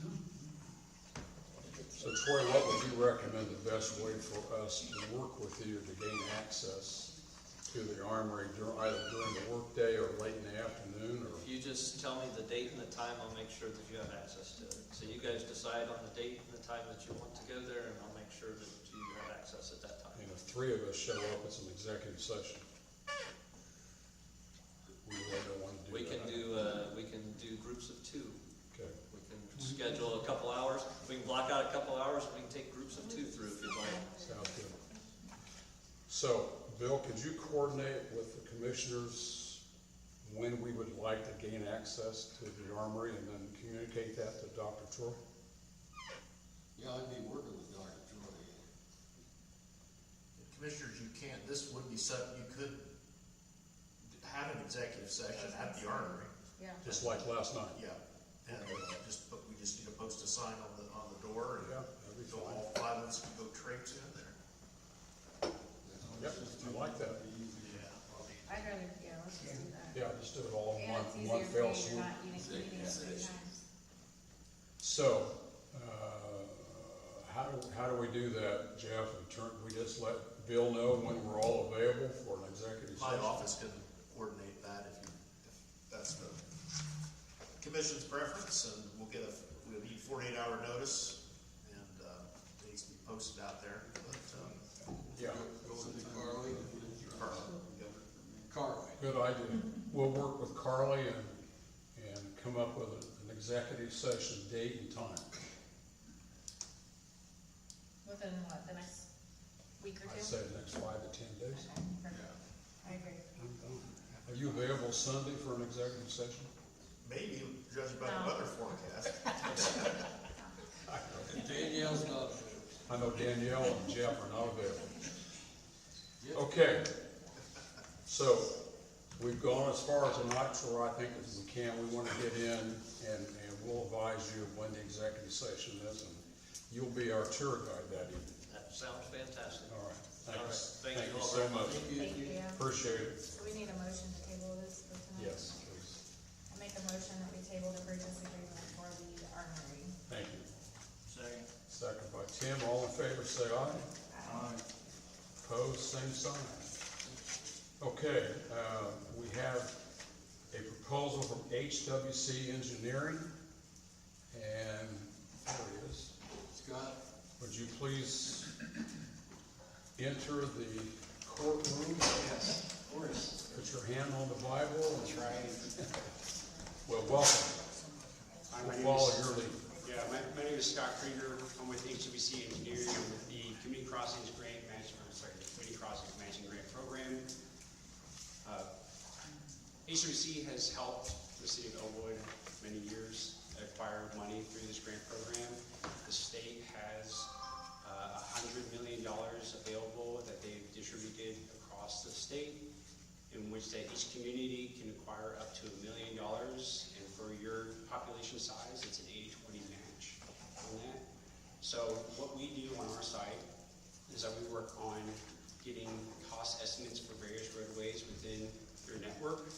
S1: So Troy, what would you recommend the best way for us to work with you to gain access to the armory either during the workday or late in the afternoon, or?
S13: If you just tell me the date and the time, I'll make sure that you have access to it. So you guys decide on the date and the time that you want to go there, and I'll make sure that you have access at that time.
S1: And if three of us show up, it's an executive session. We really don't want to do that.
S13: We can do groups of two.
S1: Okay.
S13: We can schedule a couple hours, we can block out a couple hours, we can take groups of two through if you'd like.
S1: Sounds good. So, Bill, could you coordinate with the commissioners when we would like to gain access to the armory and then communicate that to Dr. Troy?
S5: Yeah, I'd be working with Dr. Troy.
S4: Commissioners, you can't, this would be you could have an executive session at the armory.
S10: Yeah.
S1: Just like last night?
S4: Yeah, and but we just need to post a sign on the door, and
S1: Yeah, that'd be
S4: so
S1: fine.
S4: all 5 of us can go traipse in there.
S1: Yep, I like that.
S10: I'd rather, yeah, let's just do that.
S1: Yeah, just do it all in
S10: And it's
S1: one
S10: easier
S1: fell
S10: for you,
S1: swoop.
S10: you're not eating it 3 times.
S1: So, how do we do that, Jeff? We just let Bill know when we're all available for an executive
S4: My
S1: session?
S4: office can coordinate that if that's the commission's preference, and we'll need 48-hour notice, and it needs to be posted out there, but,
S1: Yeah,
S5: Go with Carly. Carly.
S1: good idea. We'll work with Carly and come up with an executive session date and time.
S10: Within what, the next week or
S1: I'd
S10: two?
S1: say the next 5 to 10 days.
S10: Okay, perfect. I agree.
S1: Are you available Sunday for an executive session?
S4: maybe, judging by the
S10: No.
S4: weather forecast.
S5: Danielle's not.
S1: I know Danielle and Jeff are not available. Okay, so we've gone as far tonight, Troy, I think as we can. We want to get in and we'll advise you of when the executive session is, and you'll be our tour guide that evening.
S13: That sounds fantastic.
S1: All right,
S13: All right,
S1: thanks.
S13: thank you all
S1: so
S13: very
S1: much.
S10: Thank you.
S1: Appreciate it.
S10: So we need a motion to table this for tonight?
S1: Yes, please.
S10: I make a motion that we table the purchase agreement for the armory.
S1: Thank you.
S11: Second.
S1: Second by Tim. All in favor, say aye.
S11: Aye.
S1: Opposed, same sign. Okay, we have a proposal from HWC Engineering, and there he is.
S5: Scott?
S1: Would you please enter the courtroom?
S14: Yes, of course.
S1: Put your hand on the Bible.
S14: That's right.
S1: Well, welcome.
S14: Hi, my
S1: We'll
S14: name
S1: follow
S14: is-
S1: your lead.
S14: Yeah, my name is Scott Krieger. I'm with HWC Engineering. I'm with the Community Crossings Grant Management, the Community Crossings Management Grant Program. HWC has helped the city of Elwood many years acquire money through this grant program. The state has $100 million available that they've distributed across the state, in which that each community can acquire up to $1 million, and for your population size, it's an 80-20 match on that. So what we do on our site is that we work on getting cost estimates for various roadways within your network,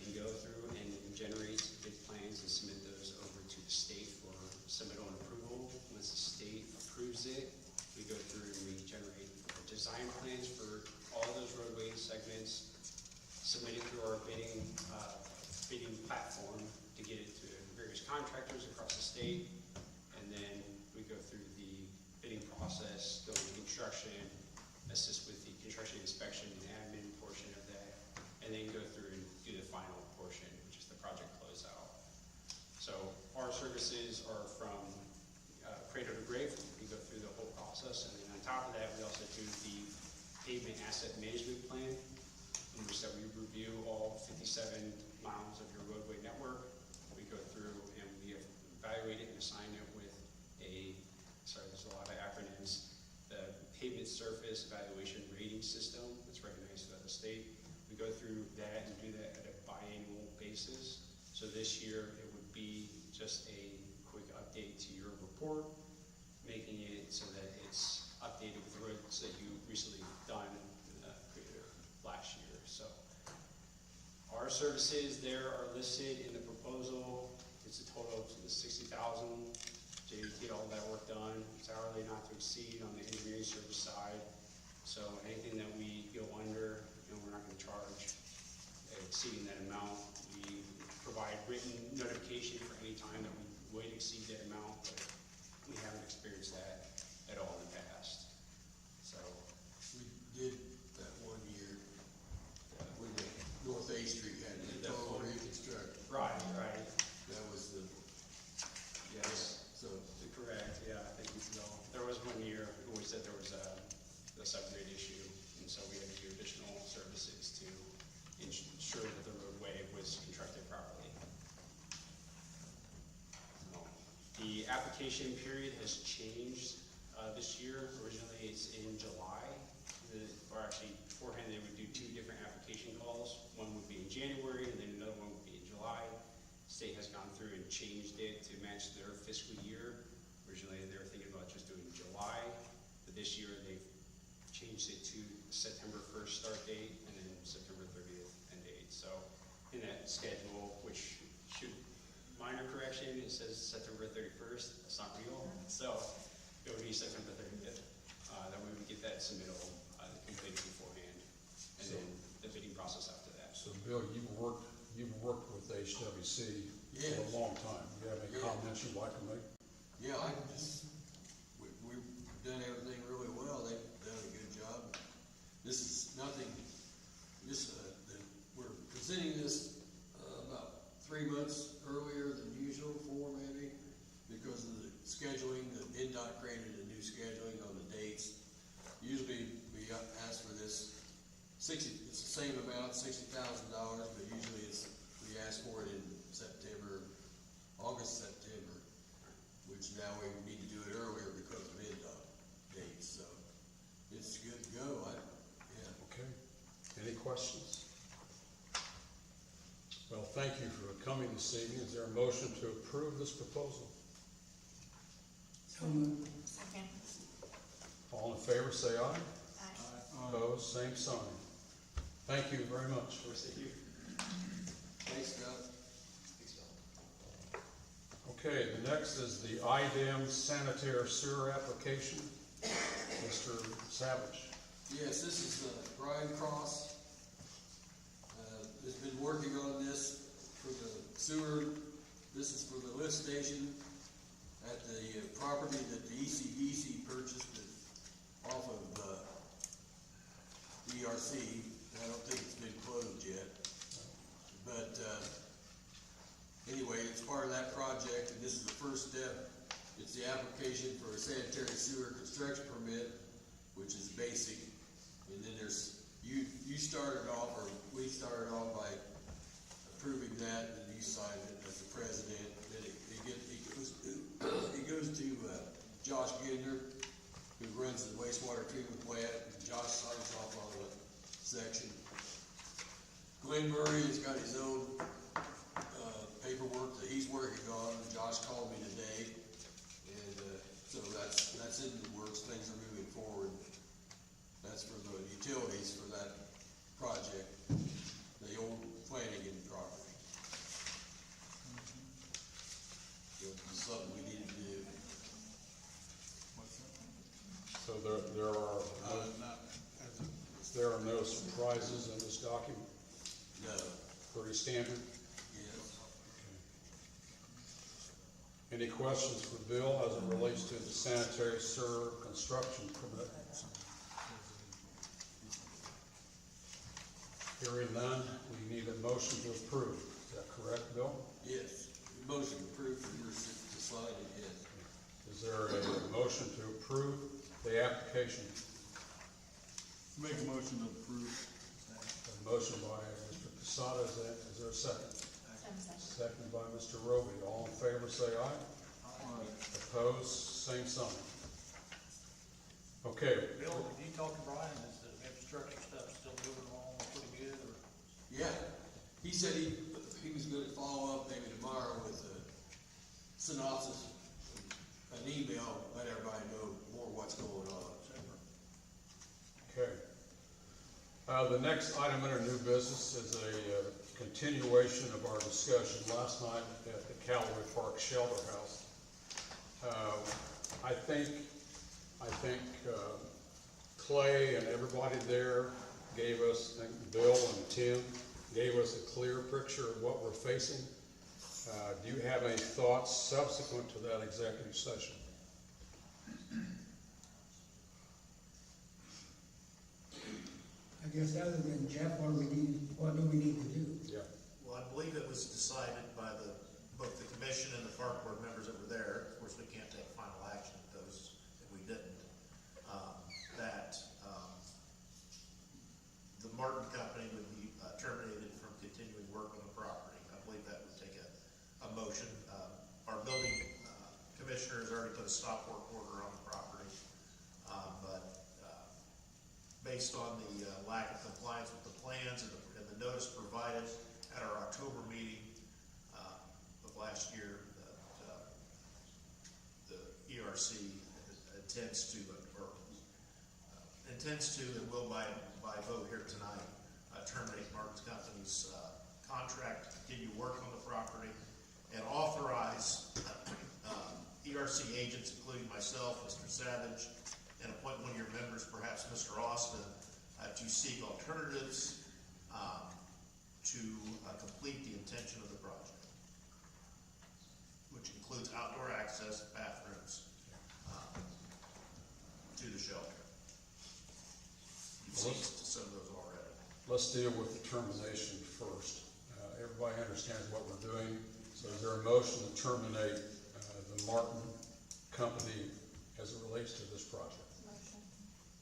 S14: and go through and generate bid plans and submit those over to the state for submittal and approval. Once the state approves it, we go through and we generate design plans for all those roadway segments, submit it through our bidding platform to get it to various contractors across the state, and then we go through the bidding process, go into construction, assist with the construction inspection and admin portion of that, and then go through and do the final portion, which is the project closeout. So our services are from cradle to grave. We go through the whole process, and then on top of that, we also do the pavement asset management plan, in which that we review all 57 miles of your roadway network. We go through and we evaluate it and assign it with there's a lot of acronyms, the pavement surface evaluation rating system that's recognized by the state. We go through that and do that at a biannual basis. So this year, it would be just a quick update to your report, making it so that it's updated with the roads that you recently done last year. So our services there are listed in the proposal. It's a total of $60,000 to get all that work done. It's our exceed on the engineering service side. So anything that we go under, we're not gonna charge exceeding that amount. We provide written notification for any time that we would exceed that amount, but we haven't experienced that at all in the past. So,
S5: We did that one year, when the North A Street had the total reconstruct.
S14: right.
S5: That was the,
S14: Yes,
S5: so,
S14: correct, yeah, I think so. There was 1 year when we said there was a subgrade issue, and so we had to do additional services to ensure that the roadway was constructed properly. So, the application period has changed this year. Originally, it's in July. Or actually, beforehand, they would do 2 different application calls. One would be in January, and then another one would be in July. State has gone through and changed it to match their fiscal year. Originally, they were thinking about just doing July, but this year they've changed it to September 1st start date and then September 30th end date. So in that schedule, which should, minor correction, it says September 31st, that's not real. So it would be September 30th, that we would get that submittal completed beforehand, and then the bidding process after that.
S1: So Bill, you've worked with HWC for
S5: Yes.
S1: a long time. Do you have any comments you'd like to make?
S5: yeah, we've done everything really well. They've done a good job. This is nothing, we're presenting this, about 3 months earlier than usual, 4 maybe, because of the scheduling. The NDOT created a new scheduling on the dates. Usually we ask for this it's the same amount, $60,000, but usually we ask for it in August, September, which now we need to do it earlier because of NDOT dates, so it's good to go,
S1: Okay. Any questions? Well, thank you for coming this evening. Is there a motion to approve this proposal?
S3: So moved.
S10: Second.
S1: All in favor, say aye.
S10: Aye.
S1: Opposed, same sign. Thank you very much.
S14: Thank you.
S5: Thanks, Scott.
S1: Okay, the next is the IDAM sanitary sewer application. Mr. Savage.
S5: Yes, this is Brian Cross. Has been working on this for the sewer. This is for the lift station at the property that the ECBC purchased off of ERC. I don't think it's been closed yet. But anyway, it's part of that project, and this is the first step. It's the application for a sanitary sewer construction permit, which is basic. And then there's, you started off, or we started off by approving that, and you signed it as the president. Then it goes to Josh Gidner, who runs the wastewater treatment plant. Josh signs off on the section. Glenn Murray has got his own paperwork that he's working on. Josh called me today, and so that's in the works. Things are moving forward. That's for the utilities for that project, the old Flanagan property. So it's something we need to do.
S1: So there are no surprises in this document?
S5: No.
S1: Pretty standard?
S5: Yes.
S1: Any questions for Bill as it relates to the sanitary sewer construction permit? Hearing none, we need a motion to approve. Is that correct, Bill?
S5: Yes. Motion approved for your to sign it, yes.
S1: Is there a motion to approve the application?
S7: Make a motion to approve.
S1: A motion by Mr. Casada, is there a second? Second by Mr. Roby. All in favor, say aye.
S7: Aye.
S1: Opposed, same sign. Okay,
S2: Bill, did you talk to Brian, is the infrastructure stuff still moving along pretty good, or?
S5: Yeah, he said he was gonna follow up maybe tomorrow with a synopsis, an email, let everybody know more what's going on.
S1: okay. The next item under new business is a continuation of our discussion last night at the Callaway Park Shelter House. I think Clay and everybody there gave us, I think Bill and Tim, gave us a clear picture of what we're facing. Do you have any thoughts subsequent to that executive session?
S3: I guess other than Jeff, what do we need to do?
S1: Yeah.
S4: Well, I believe it was decided by both the commission and the park board members that were there. Of course, we can't take final action if we didn't. That the Martin Company would be terminated from continuing work on the property. I believe that would take a motion. Our building commissioner has already put a stop work order on the property. Based on the lack of compliance with the plans and the notice provided at our October meeting of last year, the ERC intends to and will by vote here tonight terminate Martin's Company's contract to continue work on the property and authorize ERC agents, including myself, Mr. Savage, and appoint one of your members, perhaps Mr. Austin, to seek alternatives to complete the intention of the project, which includes outdoor access, bathrooms to the shelter. You've seen some of those already.
S1: Let's deal with the termination first. Everybody understands what we're doing. So is there a motion to terminate the Martin Company as it relates to this project?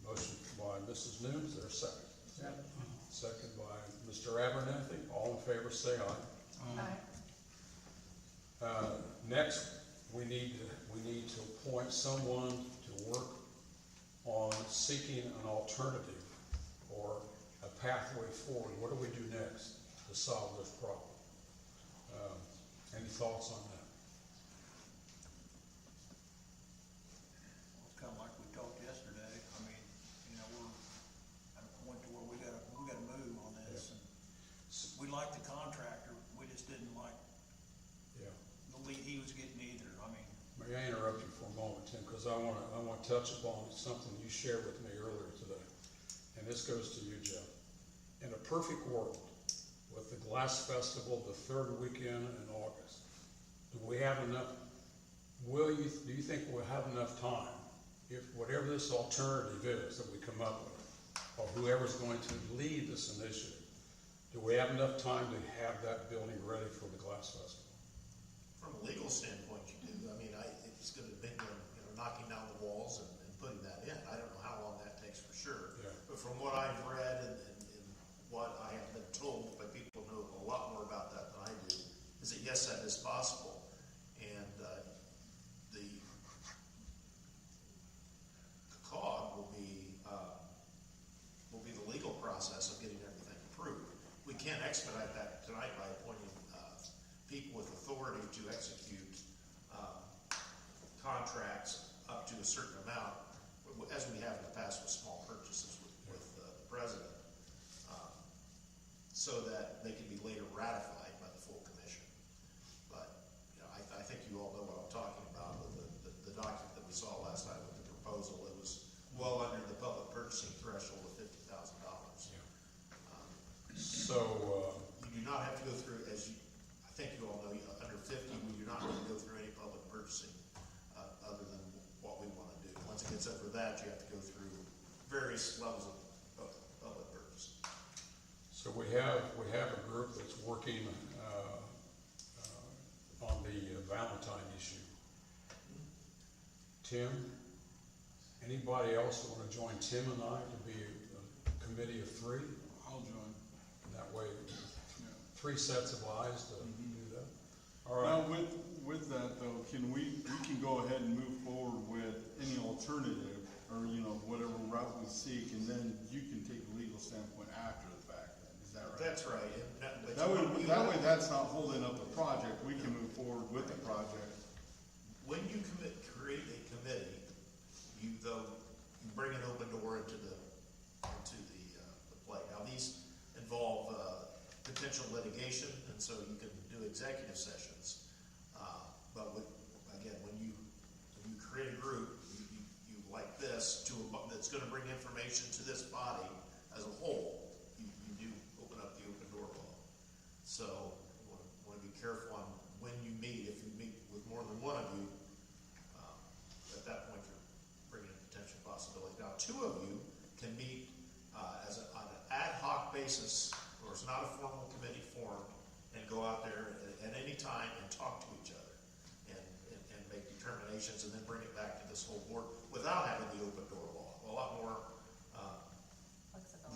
S1: Motion by Mrs. Noon, is there a second?
S3: Second.
S1: Second by Mr. Abernathy. All in favor, say aye.
S10: Aye.
S1: Next, we need to appoint someone to work on seeking an alternative or a pathway forward. What do we do next to solve this problem? Any thoughts on that?
S11: It's kind of like we talked yesterday. I mean, we're at a point to where we gotta move on this. And we like the contractor, we just didn't like
S1: Yeah.
S11: the lead he was getting either. I mean,
S1: May I interrupt you for a moment, Tim, because I want to touch upon something you shared with me earlier today. And this goes to you, Jeff. In a perfect world, with the Glass Festival the third weekend in August, do we have enough, do you think we'll have enough time, if whatever this alternative is that we come up with, or whoever's going to lead this initiative, do we have enough time to have that building ready for the Glass Festival?
S4: From a legal standpoint, you do. I mean, it's gonna be, knocking down the walls and putting that in. I don't know how long that takes for sure.
S1: Yeah.
S4: But from what I've read and what I have been told by people who know a lot more about that than I do, is that yes, that is possible. And the COG will be the legal process of getting everything approved. We can't expedite that tonight by appointing people with authority to execute contracts up to a certain amount, as we have in the past with small purchases with the president, so that they can be later ratified by the full commission. But I think you all know what I'm talking about with the document that we saw last night with the proposal. It was well under the public purchasing threshold of $50,000.
S1: So,
S4: you do not have to go through, I think you all know, under 50, we do not have to go through any public purchasing other than what we want to do. Once it gets over that, you have to go through various levels of public purchase.
S1: So we have a group that's working on the Valentine issue. Tim, anybody else want to join Tim and I to be a committee of three?
S7: I'll join.
S1: That way,
S7: Yeah.
S1: 3 sets of eyes to do that. All
S7: Now,
S1: right.
S7: with that though, we can go ahead and move forward with any alternative, or, whatever route we seek, and then you can take a legal standpoint after the fact, then, is that right?
S4: That's right.
S7: That way that's not holding up the project, we can move forward with the project.
S4: When you create a committee, you bring an open door into the play. Now, these involve potential litigation, and so you can do executive sessions. But again, when you create a group, you like this, information to this body as a whole, you do open up the open door law. So, want to be careful on when you meet. If you meet with more than one of you, at that point, you're bringing in potential possibility. Now, two of you can meet on an ad hoc basis, or it's not a formal committee form, and go out there at any time and talk to each other and make determinations, and then bring it back to this whole board without having the open door law. A lot more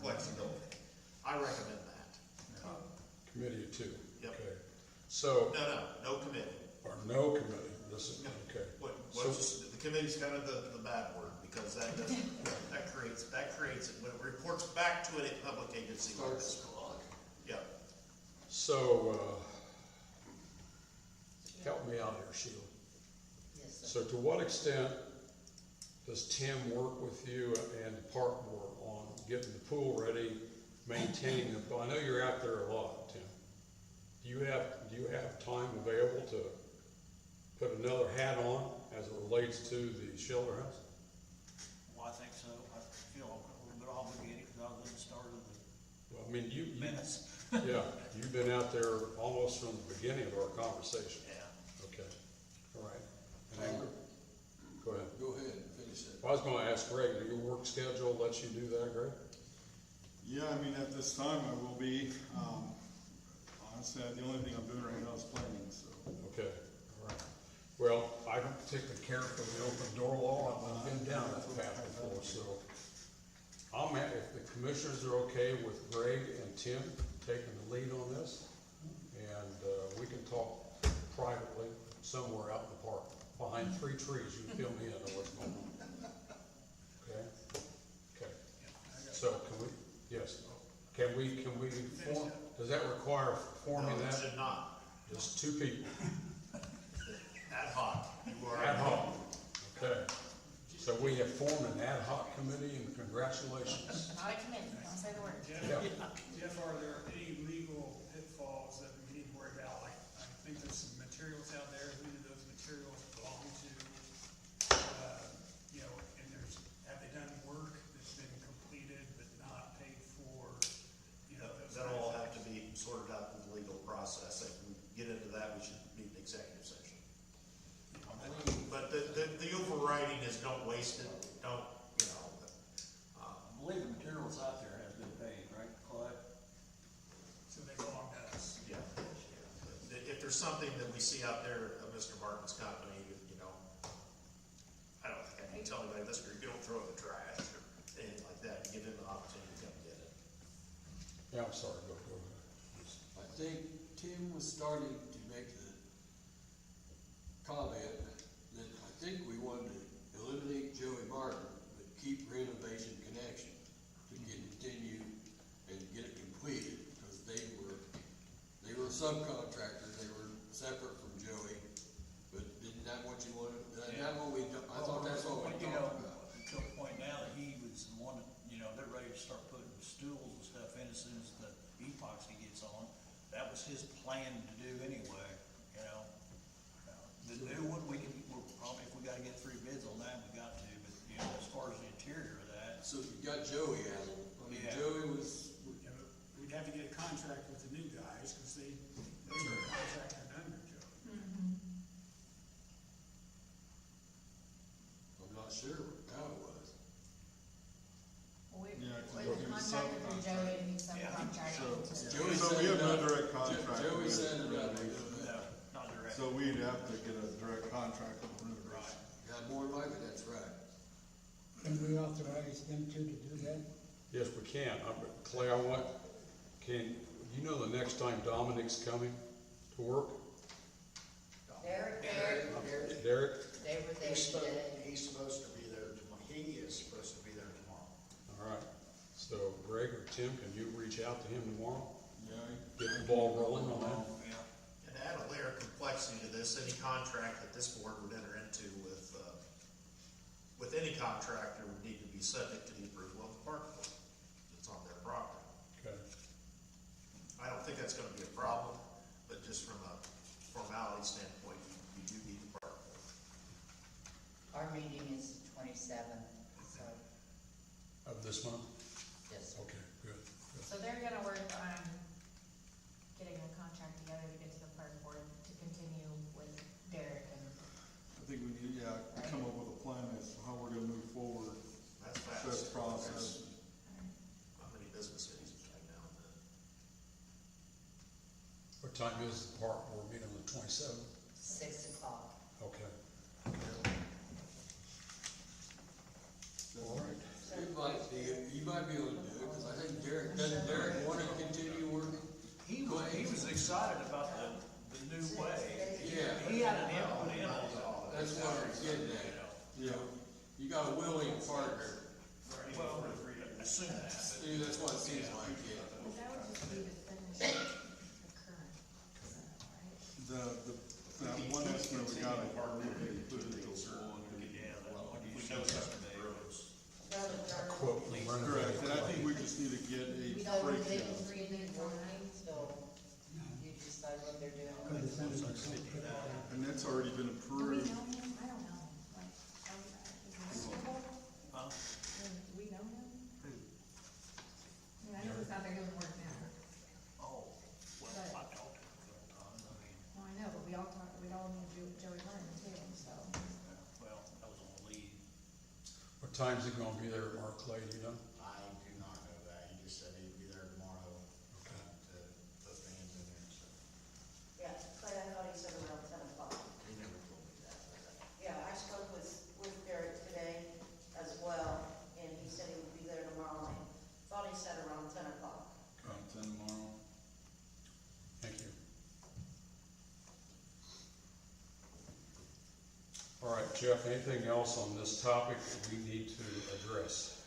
S4: flexibility. I recommend that.
S1: Committee of two.
S4: Yep.
S1: Okay. So,
S4: No committee.
S1: or no committee, this is, okay.
S4: The committee's kind of the bad word, because that doesn't, that creates it, when it reports back to a public agency like this. Yep.
S1: So, help me out here, Sheila.
S15: Yes, sir.
S1: So to what extent does Tim work with you and the park board on getting the pool ready, maintaining the pool? I know you're out there a lot, Tim. Do you have time available to put another hat on as it relates to the shelter house?
S11: Well, I think so. I feel a little bit obligated because I was at the start of
S1: Well, I mean,
S11: the minutes.
S1: yeah, you've been out there almost from the beginning of our conversation.
S11: Yeah.
S1: Okay, all right. And then, go ahead.
S5: Go ahead and finish it.
S1: I was gonna ask Greg, do your work schedule let you do that, Greg?
S7: Yeah, I mean, at this time, I will be, honestly, the only thing I'm doing right now is planning, so.
S1: Okay, all right. Well, I don't particularly care for the open door law, I've been down that path before, so. If the commissioners are okay with Greg and Tim taking the lead on this, and, we can talk privately somewhere out in the park, behind 3 trees, you fill me in on what's going on. Okay? Okay. So can we, yes, can we form, does that require forming
S4: No, it
S1: that?
S4: should not.
S1: Just 2 people,
S4: Ad hoc. You are
S1: ad hoc, okay. So we have formed an ad hoc committee, and congratulations.
S10: Not a committee, don't say the word.
S1: Yeah.
S2: Jeff, are there any legal pitfalls that we need to worry about? Like, I think there's some materials out there, who do those materials belong to? And have they done work that's been completed but not paid for? Those
S4: That'll all
S2: kinds
S4: have to be sorted out through the legal process. If we get into that, we should meet in executive session. But the overriding is don't waste it, don't,
S11: I believe the materials out there has been paid, right, Clyde?
S2: So they belong to us.
S4: yeah. If there's something that we see out there of Mr. Martin's company, I don't think I need to tell anybody this, you don't throw it in the trash or anything like that, you give them the opportunity to come get it.
S1: Yeah, I'm sorry, go ahead.
S5: I think Tim was starting to make the comment that I think we wanted to eliminate Joey Martin, but keep Renovation Connection to continue and get it completed, because they were a subcontractor, they were separate from Joey, but isn't that what you wanted? Isn't that what I thought that's what we talked about.
S11: Until the point now that he was the one, they're ready to start putting stools and stuff in as soon as the epoxy gets on. That was his plan to do anyway, The new one, we're probably, if we gotta get 3 bids on that, we got to, but, as far as the interior of that.
S5: So you got Joey out. I mean,
S11: Yeah.
S5: Joey was,
S2: We'd have to get a contract with the new guys, because they were contracted under Joe.
S5: I'm not sure how it was.
S10: Well, we
S7: Yeah,
S10: contracted through Joey and he's subcontracted to.
S5: Joey
S7: So
S5: set
S7: we have
S5: it
S7: no
S5: up.
S7: direct contract.
S5: Joey
S7: with
S5: set it up.
S7: Renovation.
S11: No, not direct.
S7: So we'd have to get a direct contract with Renovation.
S5: Yeah, more likely, that's right.
S3: Can we authorize them to do that?
S1: Yes, we can. Clay, you know the next time Dominic's coming to work?
S15: Derek,
S1: Derek?
S15: they were there today.
S16: He's supposed to be there tomorrow. He is supposed to be there tomorrow.
S1: All right. So Greg or Tim, can you reach out to him tomorrow?
S7: Yeah.
S1: Get the ball rolling on that?
S11: Yeah.
S4: And to add a layer of complexity to this, any contract that this board would enter into with any contractor would need to be subject to the approval of the park board. It's on their property.
S1: Okay.
S4: I don't think that's gonna be a problem, but just from a formality standpoint, you do need the park board.
S15: Our meeting is the 27th, so.
S1: Of this month?
S15: Yes, sir.
S1: Okay, good.
S10: So they're gonna work on getting a contract together to get to the park board to continue with Derek and.
S7: I think we need, come up with a plan as to how we're gonna move forward.
S4: That's fast.
S7: That process.
S4: Not many business cities between now and then.
S1: What time is the park board meeting on the 27th?
S15: 6 o'clock.
S1: Okay. All right.
S5: You might be able to do it, cause I think doesn't Derek wanna continue working?
S11: He was excited about the new way.
S5: Yeah.
S11: He had an input in all
S5: That's what I'm getting at. You know, you got a willing partner.
S11: Well, assume that.
S5: See, that's what it seems like, yeah.
S10: That would just be to finish the current, right?
S7: That one estimate we got, if our would be included in the one.
S1: Quote from
S7: Correct, and I think we just need to get a
S15: So we're
S7: breakdown.
S15: taking 3 days, 1 night, so you decide what they're doing.
S3: Cause it's under the
S7: And that's already been
S10: Do we
S7: approved.
S10: know him? I don't know. Like, is he miserable?
S11: Huh?
S10: Do we know him?
S11: Who?
S10: I mean, I know he's out there doing work now.
S11: Oh, well, I talked to him a couple times, I mean,
S10: Well, I know, but we all know Joey Vernon too, so.
S11: well, I was on leave.
S1: What time's he gonna be there, Mark Clay, do you know?
S16: I do not know that, he just said he'd be there tomorrow,
S1: Okay.
S16: to put fans in there, so.
S15: Yeah, Clay, I thought he said around 10 o'clock.
S16: He never told me that.
S15: Yeah, I spoke with Derek today as well, and he said he would be there tomorrow night. Thought he said around 10 o'clock.
S7: Around 10 tomorrow.
S1: Thank you. All right, Jeff, anything else on this topic that we need to address?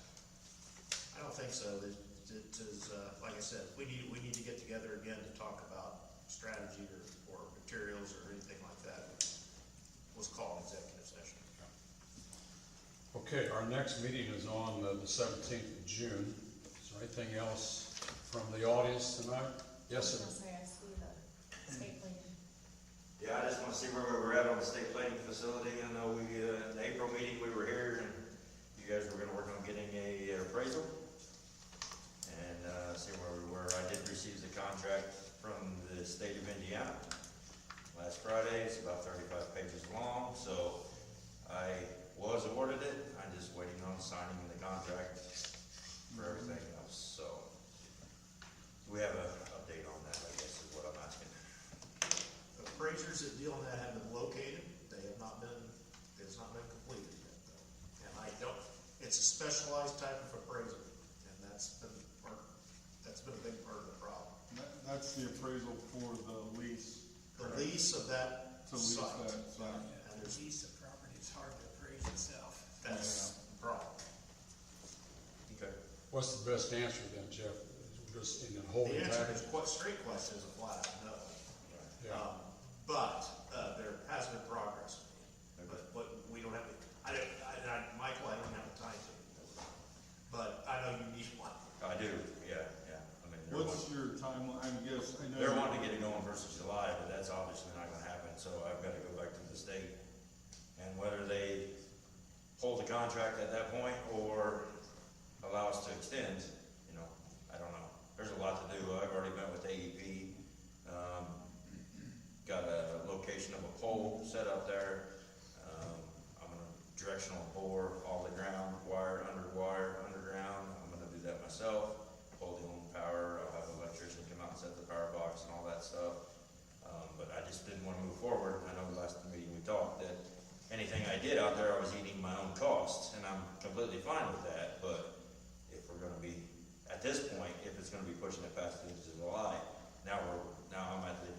S4: I don't think so. It is, like I said, we need to get together again to talk about strategy or materials or anything like that. Let's call an executive session.
S1: Okay, our next meeting is on the 17th of June. Is there anything else from the audience tonight? Yes, sir.
S10: I was gonna say, I see the state plan.
S9: Yeah, I just wanna see where we were at on the state planning facility. I know we, in the April meeting, we were here and you guys were gonna work on getting a appraisal. And, see where we were. I did receive the contract from the state of Indiana last Friday. It's about 35 pages long, so I was awarded it. I'm just waiting on signing the contract for everything else, so. We have an update on that, I guess, is what I'm asking.
S4: Appraisers that deal in that have been located. They have not been, it's not been completed yet, though. And I don't, it's a specialized type of appraisal, and that's been a big part of the problem.
S7: That's the appraisal for the lease.
S4: The lease of that
S7: To lease
S4: site.
S7: that site.
S4: And
S2: The
S4: there's,
S2: piece of property is hard to appraise itself.
S4: that's the problem.
S9: Okay.
S1: What's the best answer then, Jeff? Just in the
S4: The
S1: holding
S4: answer
S1: package?
S4: is quite straight question is a flat out no.
S1: Yeah.
S4: But, there has been progress. But what, we don't have, Michael, I don't have the time to. But I know you need one.
S9: I do, yeah. I mean,
S7: What's your timeline? I guess, I know.
S9: they're wanting to get it going versus July, but that's obviously not gonna happen, so I've gotta go back to the state. And whether they hold the contract at that point or allow us to extend, I don't know. There's a lot to do. I've already met with AEP. Got a location of a pole set up there. I'm gonna directional bore all the ground, wire, underground. I'm gonna do that myself. Hold the own power. I'll have an electrician come out and set the power box and all that stuff. But I just didn't wanna move forward. I know the last meeting we talked that anything I did out there, I was eating my own costs, and I'm completely fine with that. But if we're gonna be, at this point, if it's gonna be pushing it past the end of July, now I'm at the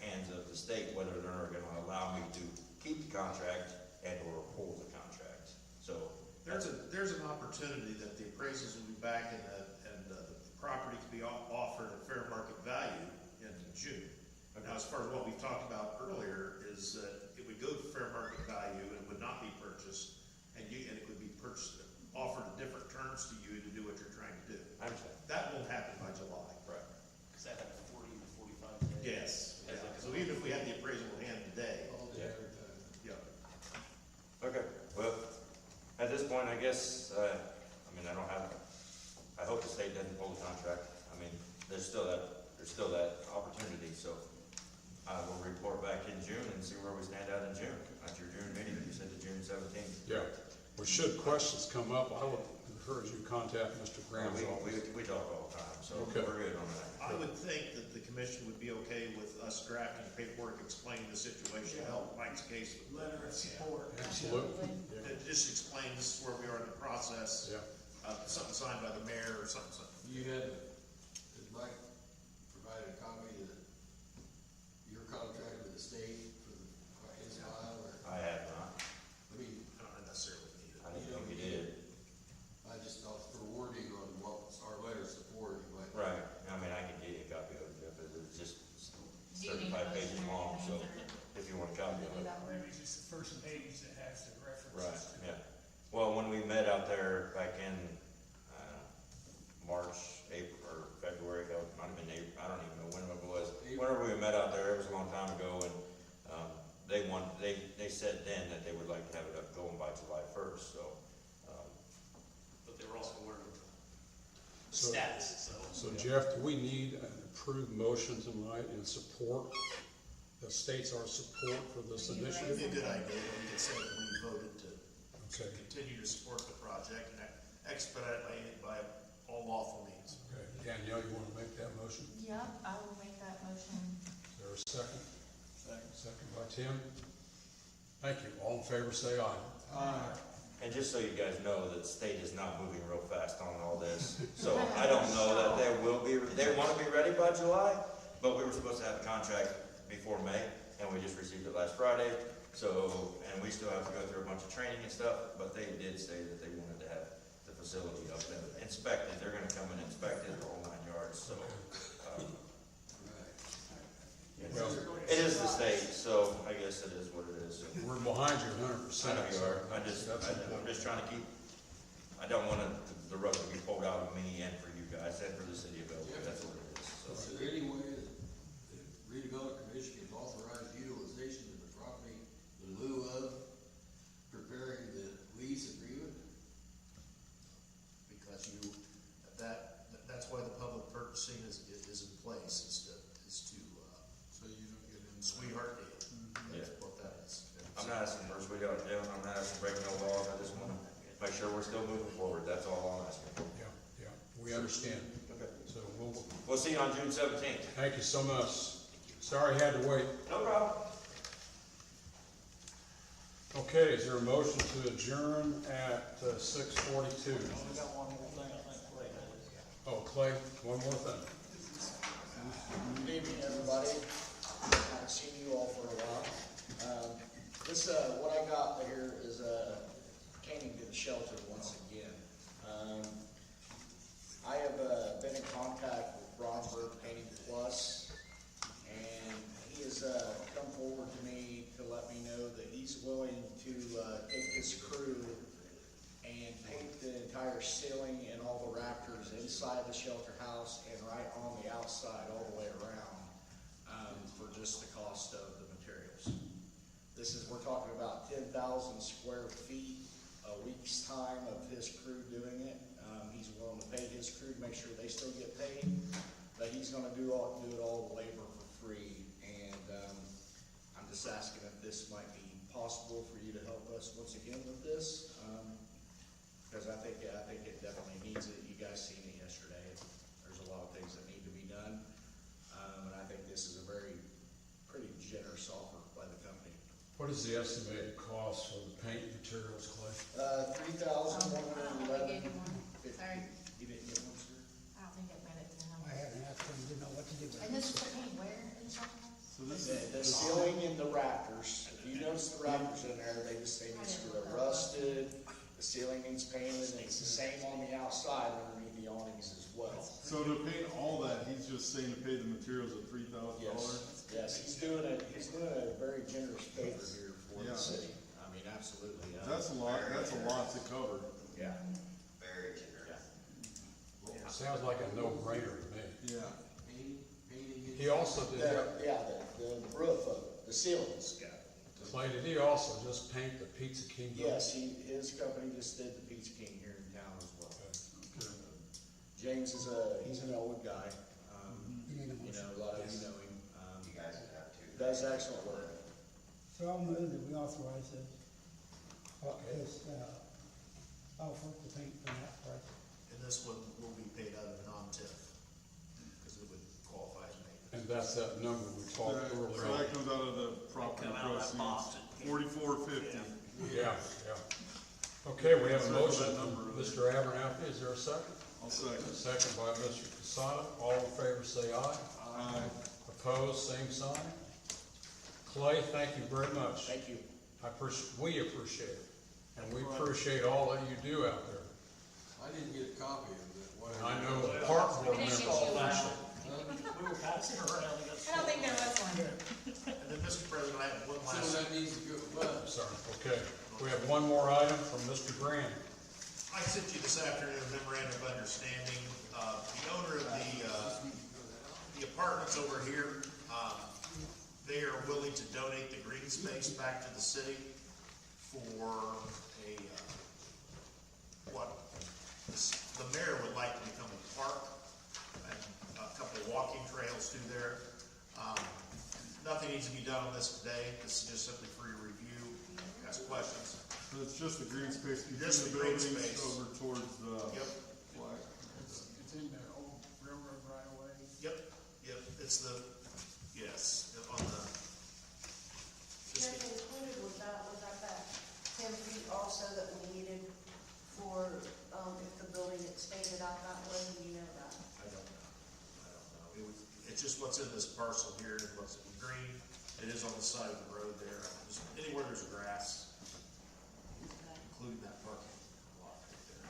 S9: hands of the state, whether they're gonna allow me to keep the contract and or pull the contract. So.
S4: There's an opportunity that the appraisals will be back and the property can be offered at fair market value in June. Now, as far as what we've talked about earlier, is that it would go to fair market value and would not be purchased, and it would be purchased, offered at different terms to you to do what you're trying to do.
S9: I understand.
S4: That won't happen by July.
S9: Right.
S11: Cause that had 40 to 45 days.
S4: Yes. So even if we had the appraisal in hand today, yeah.
S9: Okay, well, at this point, I guess, I don't have state doesn't pull the contract, I mean, there's still that opportunity, so I will report back in June and see where we stand out in June, at your June meeting, you said the June 17th.
S1: Yeah, well, should questions come up, I would encourage you to contact Mr. Graham's office.
S9: We talk all the time, so
S1: Okay.
S9: we're good on that.
S4: I would think that the commission would be okay with us drafting paperwork explaining the situation, help Mike's case.
S2: Letter of support.
S1: Absolutely, yeah,
S4: It just explains where we are in the process,
S1: yeah.
S4: something signed by the mayor or something.
S5: You had, did Mike provide a copy of your contract with the state for his file, or?
S9: I have not,
S5: I mean,
S4: I don't necessarily need it.
S9: I didn't think we did.
S5: I just thought for wording on what our letter of support, you might.
S9: Right, I mean, I can get you a copy of it, Jeff, it's just
S10: Do you need a
S9: 35 pages
S10: motion or
S9: long, so
S10: anything?
S9: if you want a copy of
S10: Do
S9: it.
S10: that one?
S2: Maybe it's just the first page that has the references.
S9: Right, yeah. Well, when we met out there back in, March, April, or February, it might have been April, I don't even know when it was. Whenever we met out there, it was a long time ago, and, they said then that they would like to have it up going by July 1st, so,
S14: But they were also learning the
S1: So-
S14: status,
S1: So Jeff, do we need an approved motion tonight in support, that states our support for this
S10: Are you
S4: It'd
S1: initiative?
S4: be a good idea, we could say that we voted to
S1: Okay,
S4: continue to support the project and expedite by all lawful means.
S1: okay. Danielle, you wanna make that motion?
S10: Yep, I will make that motion.
S1: Is there a second? Second by Tim. Thank you. All in favor, say aye.
S7: Aye.
S9: and just so you guys know, that the state is not moving real fast on all this. So I don't know that they wanna be ready by July, but we were supposed to have a contract before May, and we just received it last Friday. So, and we still have to go through a bunch of training and stuff, but they did say that they wanted to have the facility up and inspected. They're gonna come and inspect it, the whole 9 yards, so.
S1: Well,
S9: It is the state, so I guess it is what it is. So,
S1: we're behind you 100%.
S9: I know you are, I'm just trying to keep, I don't want the rug to be pulled out of me and for you guys and for the city of Bellevue, that's what it is, so.
S5: Is there any way that the redevelopment commission can authorize utilization of the property in lieu of preparing the lease agreement?
S4: Because that's why the public purchasing is in place, is to,
S7: So you don't get into.
S4: sweetheart deal.
S9: Yeah.
S4: That's what that is.
S9: I'm not asking for a sweetheart deal, I'm not asking to break no laws, I just wanna make sure we're still moving forward, that's all I'm asking for.
S1: Yeah, yeah, we understand.
S9: Okay.
S1: So we'll,
S9: We'll see you on June 17th.
S1: thank you so much. Sorry you had to wait.
S9: No problem.
S1: Okay, is there a motion to adjourn at 6:42?
S11: We got one more thing, I think, Clay has.
S1: Oh, Clay, one more thing.
S16: Good evening, everybody. Haven't seen you all for a while. What I got here is, pertaining to the shelter once again. I have, been in contact with Ron Burke Painting Plus, and he has, come forward to me to let me know that he's willing to, take his crew and paint the entire ceiling and all the rafters inside the shelter house and right on the outside all the way around, for just the cost of the materials. We're talking about 10,000 square feet, a week's time of his crew doing it. He's willing to pay his crew to make sure they still get paid, but he's gonna do it all the labor for free. And, I'm just asking if this might be possible for you to help us once again with this. Because I think it definitely needs it. You guys seen it yesterday. There's a lot of things that need to be done. And I think this is a pretty generous offer by the company.
S1: What is the estimated cost for the paint materials, Clay?
S16: $3,111.
S10: I gave you one. Sorry,
S16: You didn't get one, sir?
S10: I don't think I read it to him.
S3: I haven't asked him, didn't know what to do with
S10: And
S3: it.
S10: this is the paint where in the shelter house?
S7: So this is.
S16: The ceiling and the rafters, if you notice the rafters in there, they need rusted, the ceiling needs painted, and it's the same on the outside underneath the awnings as well.
S7: So to paint all that, he's just saying to pay the materials at $3,000?
S16: Yes, he's doing a very generous favor here for
S7: Yeah.
S16: the city. I mean, absolutely.
S7: That's a lot to cover.
S16: Yeah.
S9: Very generous.
S1: Sounds like a no-brainer to me.
S7: Yeah.
S5: Painting it?
S1: He also did,
S16: The roof of the ceiling's got.
S1: Clay, did he also just paint the Pizza King?
S16: Yes, his company just did the Pizza King here in town as well. James is he's an old guy, you know, a lot of you know him.
S9: You guys have to.
S16: Does excellent work.
S3: So I'll move that we authorize this, offer to paint for that price.
S4: And this one will be paid out of non-TIF, because it would qualify as maintenance.
S1: And that's that number we talked
S7: So
S1: earlier.
S7: that comes out of the property
S11: Come out of that box.
S7: proceeds, 4450.
S1: Yeah, yeah. Okay, we have a
S7: Circle
S1: motion
S7: that
S1: from
S7: number.
S1: Mr. Abernathy. Is there a second?
S7: I'll second.
S1: Second by Mr. Casada. All in favor, say aye.
S7: Aye.
S1: Opposed, same sign. Clay, thank you very much.
S16: Thank you.
S1: We appreciate it, and we appreciate all that you do out there.
S5: I didn't get a copy of it. What-
S1: I know the park board
S10: We
S1: members.
S10: didn't get you one.
S11: We were passing around, we got.
S10: I don't think there was one.
S4: And then, Mr. President, I have one
S5: So
S4: last.
S5: that needs to go, but,
S1: Sorry, okay. We have one more item from Mr. Grant.
S4: I sent you this afternoon a memorandum of understanding. The owner of the apartments over here, they are willing to donate the green space back to the city for a, the mayor would like to become a park, and a couple of walking trails through there. Nothing needs to be done on this today. This is just simply for your review, ask questions.
S7: So it's just the green space between
S4: Just
S7: the
S4: the green
S7: buildings
S4: space.
S7: over towards the
S4: Yep.
S7: flag.
S2: It's in the old railroad right away.
S4: Yep, it's the, yes, on the, just,
S15: Jeff, included with that 10 feet also that we needed for, if the building expanded out that way, do you know that?
S4: I don't know. It's just what's in this parcel here, and what's in green. It is on the side of the road there. Just anywhere there's grass, including that parking lot right there.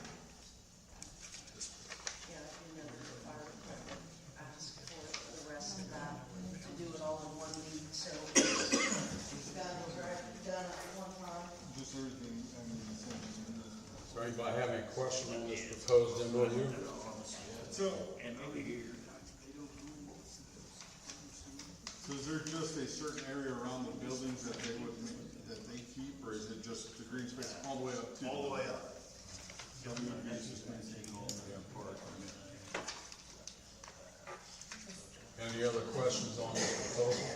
S4: This-
S15: Yeah, you know, the fire department asked for the rest of that to do it all in one week, so that was done at one time.
S7: Just everything, I mean, the same as in this.
S1: Does anybody have any question on this proposed MOU?
S7: So,
S11: And over here.
S7: so is there just a certain area around the buildings that they would, that they keep, or is it just the green space all the way up to?
S4: All the way up.
S7: So we would be just maintaining all that part.
S1: Any other questions on this proposal?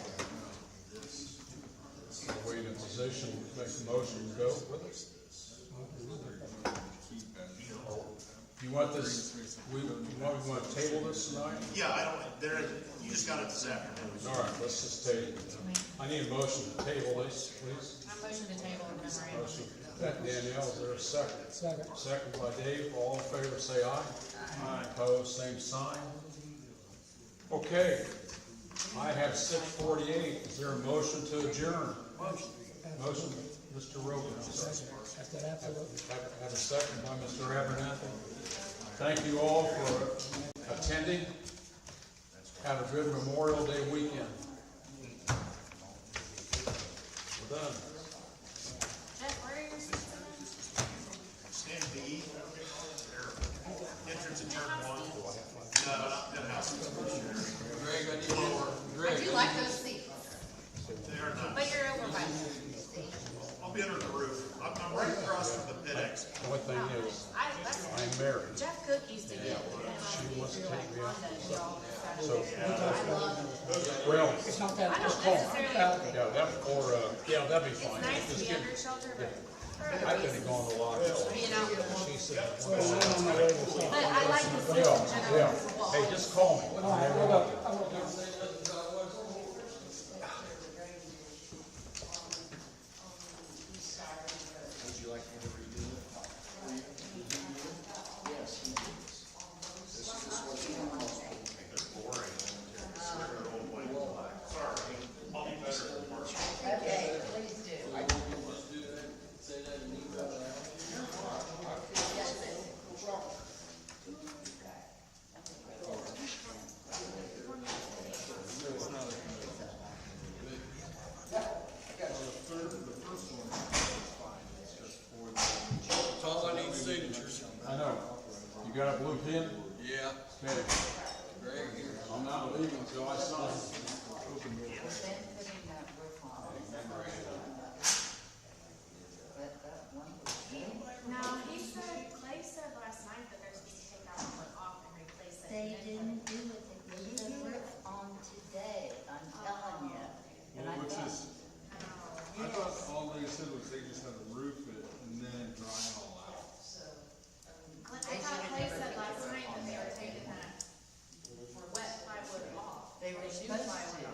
S1: Are we in a position to make a motion to go with it?
S7: Keep that.
S1: You want this, we want to table this tonight?
S4: Yeah, you just got it this afternoon.
S1: All right, let's just table it. I need a motion to table this, please.
S10: I'm motion to table the memorandum.
S1: Motion. Danielle, is there a second? Second by Dave. All in favor, say aye. Aye. Opposed, same sign. Okay. I have 6:48. Is there a motion to adjourn? Motion, Mr. Rogan. Have a second by Mr. Abernathy. Thank you all for attending. Have a good Memorial Day weekend. We're done.
S10: Jeff, where are your seats again?
S4: Stand B, entrance and turn one. No, not in house.
S5: Greg, I need
S4: Lower.
S5: Greg.
S10: I do like those seats,
S4: They are not.
S10: but you're over by me.
S4: I'll be under the roof. I'm right across from the pit exit.
S1: The only thing is,
S10: That's,
S1: I'm married.
S10: Jeff Cook used to get.
S1: She wants to take me out.
S10: So,
S1: So,
S10: I
S1: well,
S3: It's not that.
S10: don't necessarily,
S1: yeah, that'd be
S10: it's
S1: fine.
S10: nice to
S1: Just
S10: be
S1: get-
S10: under shelter, but,
S1: I could have gone a lot.
S10: you know,
S1: She said,
S10: but I like the seats in general.
S1: yeah, hey, just call me.
S16: Would you like me to redo it? Yes. This is what you want.
S15: Okay, please do.
S5: Let's do that, say that in email. Tom, I need signatures.
S1: I know. You got a blue pen?
S5: Yeah,
S1: Okay.
S5: Greg here.
S1: I'm not leaving until I sign.
S10: No, he said, Clay said last night that they're supposed to take out one off and replace
S7: said was they just had to roof it and then dry it all out.
S6: I thought Clay said last night that they were taking that wet plywood off.
S15: They were new plywood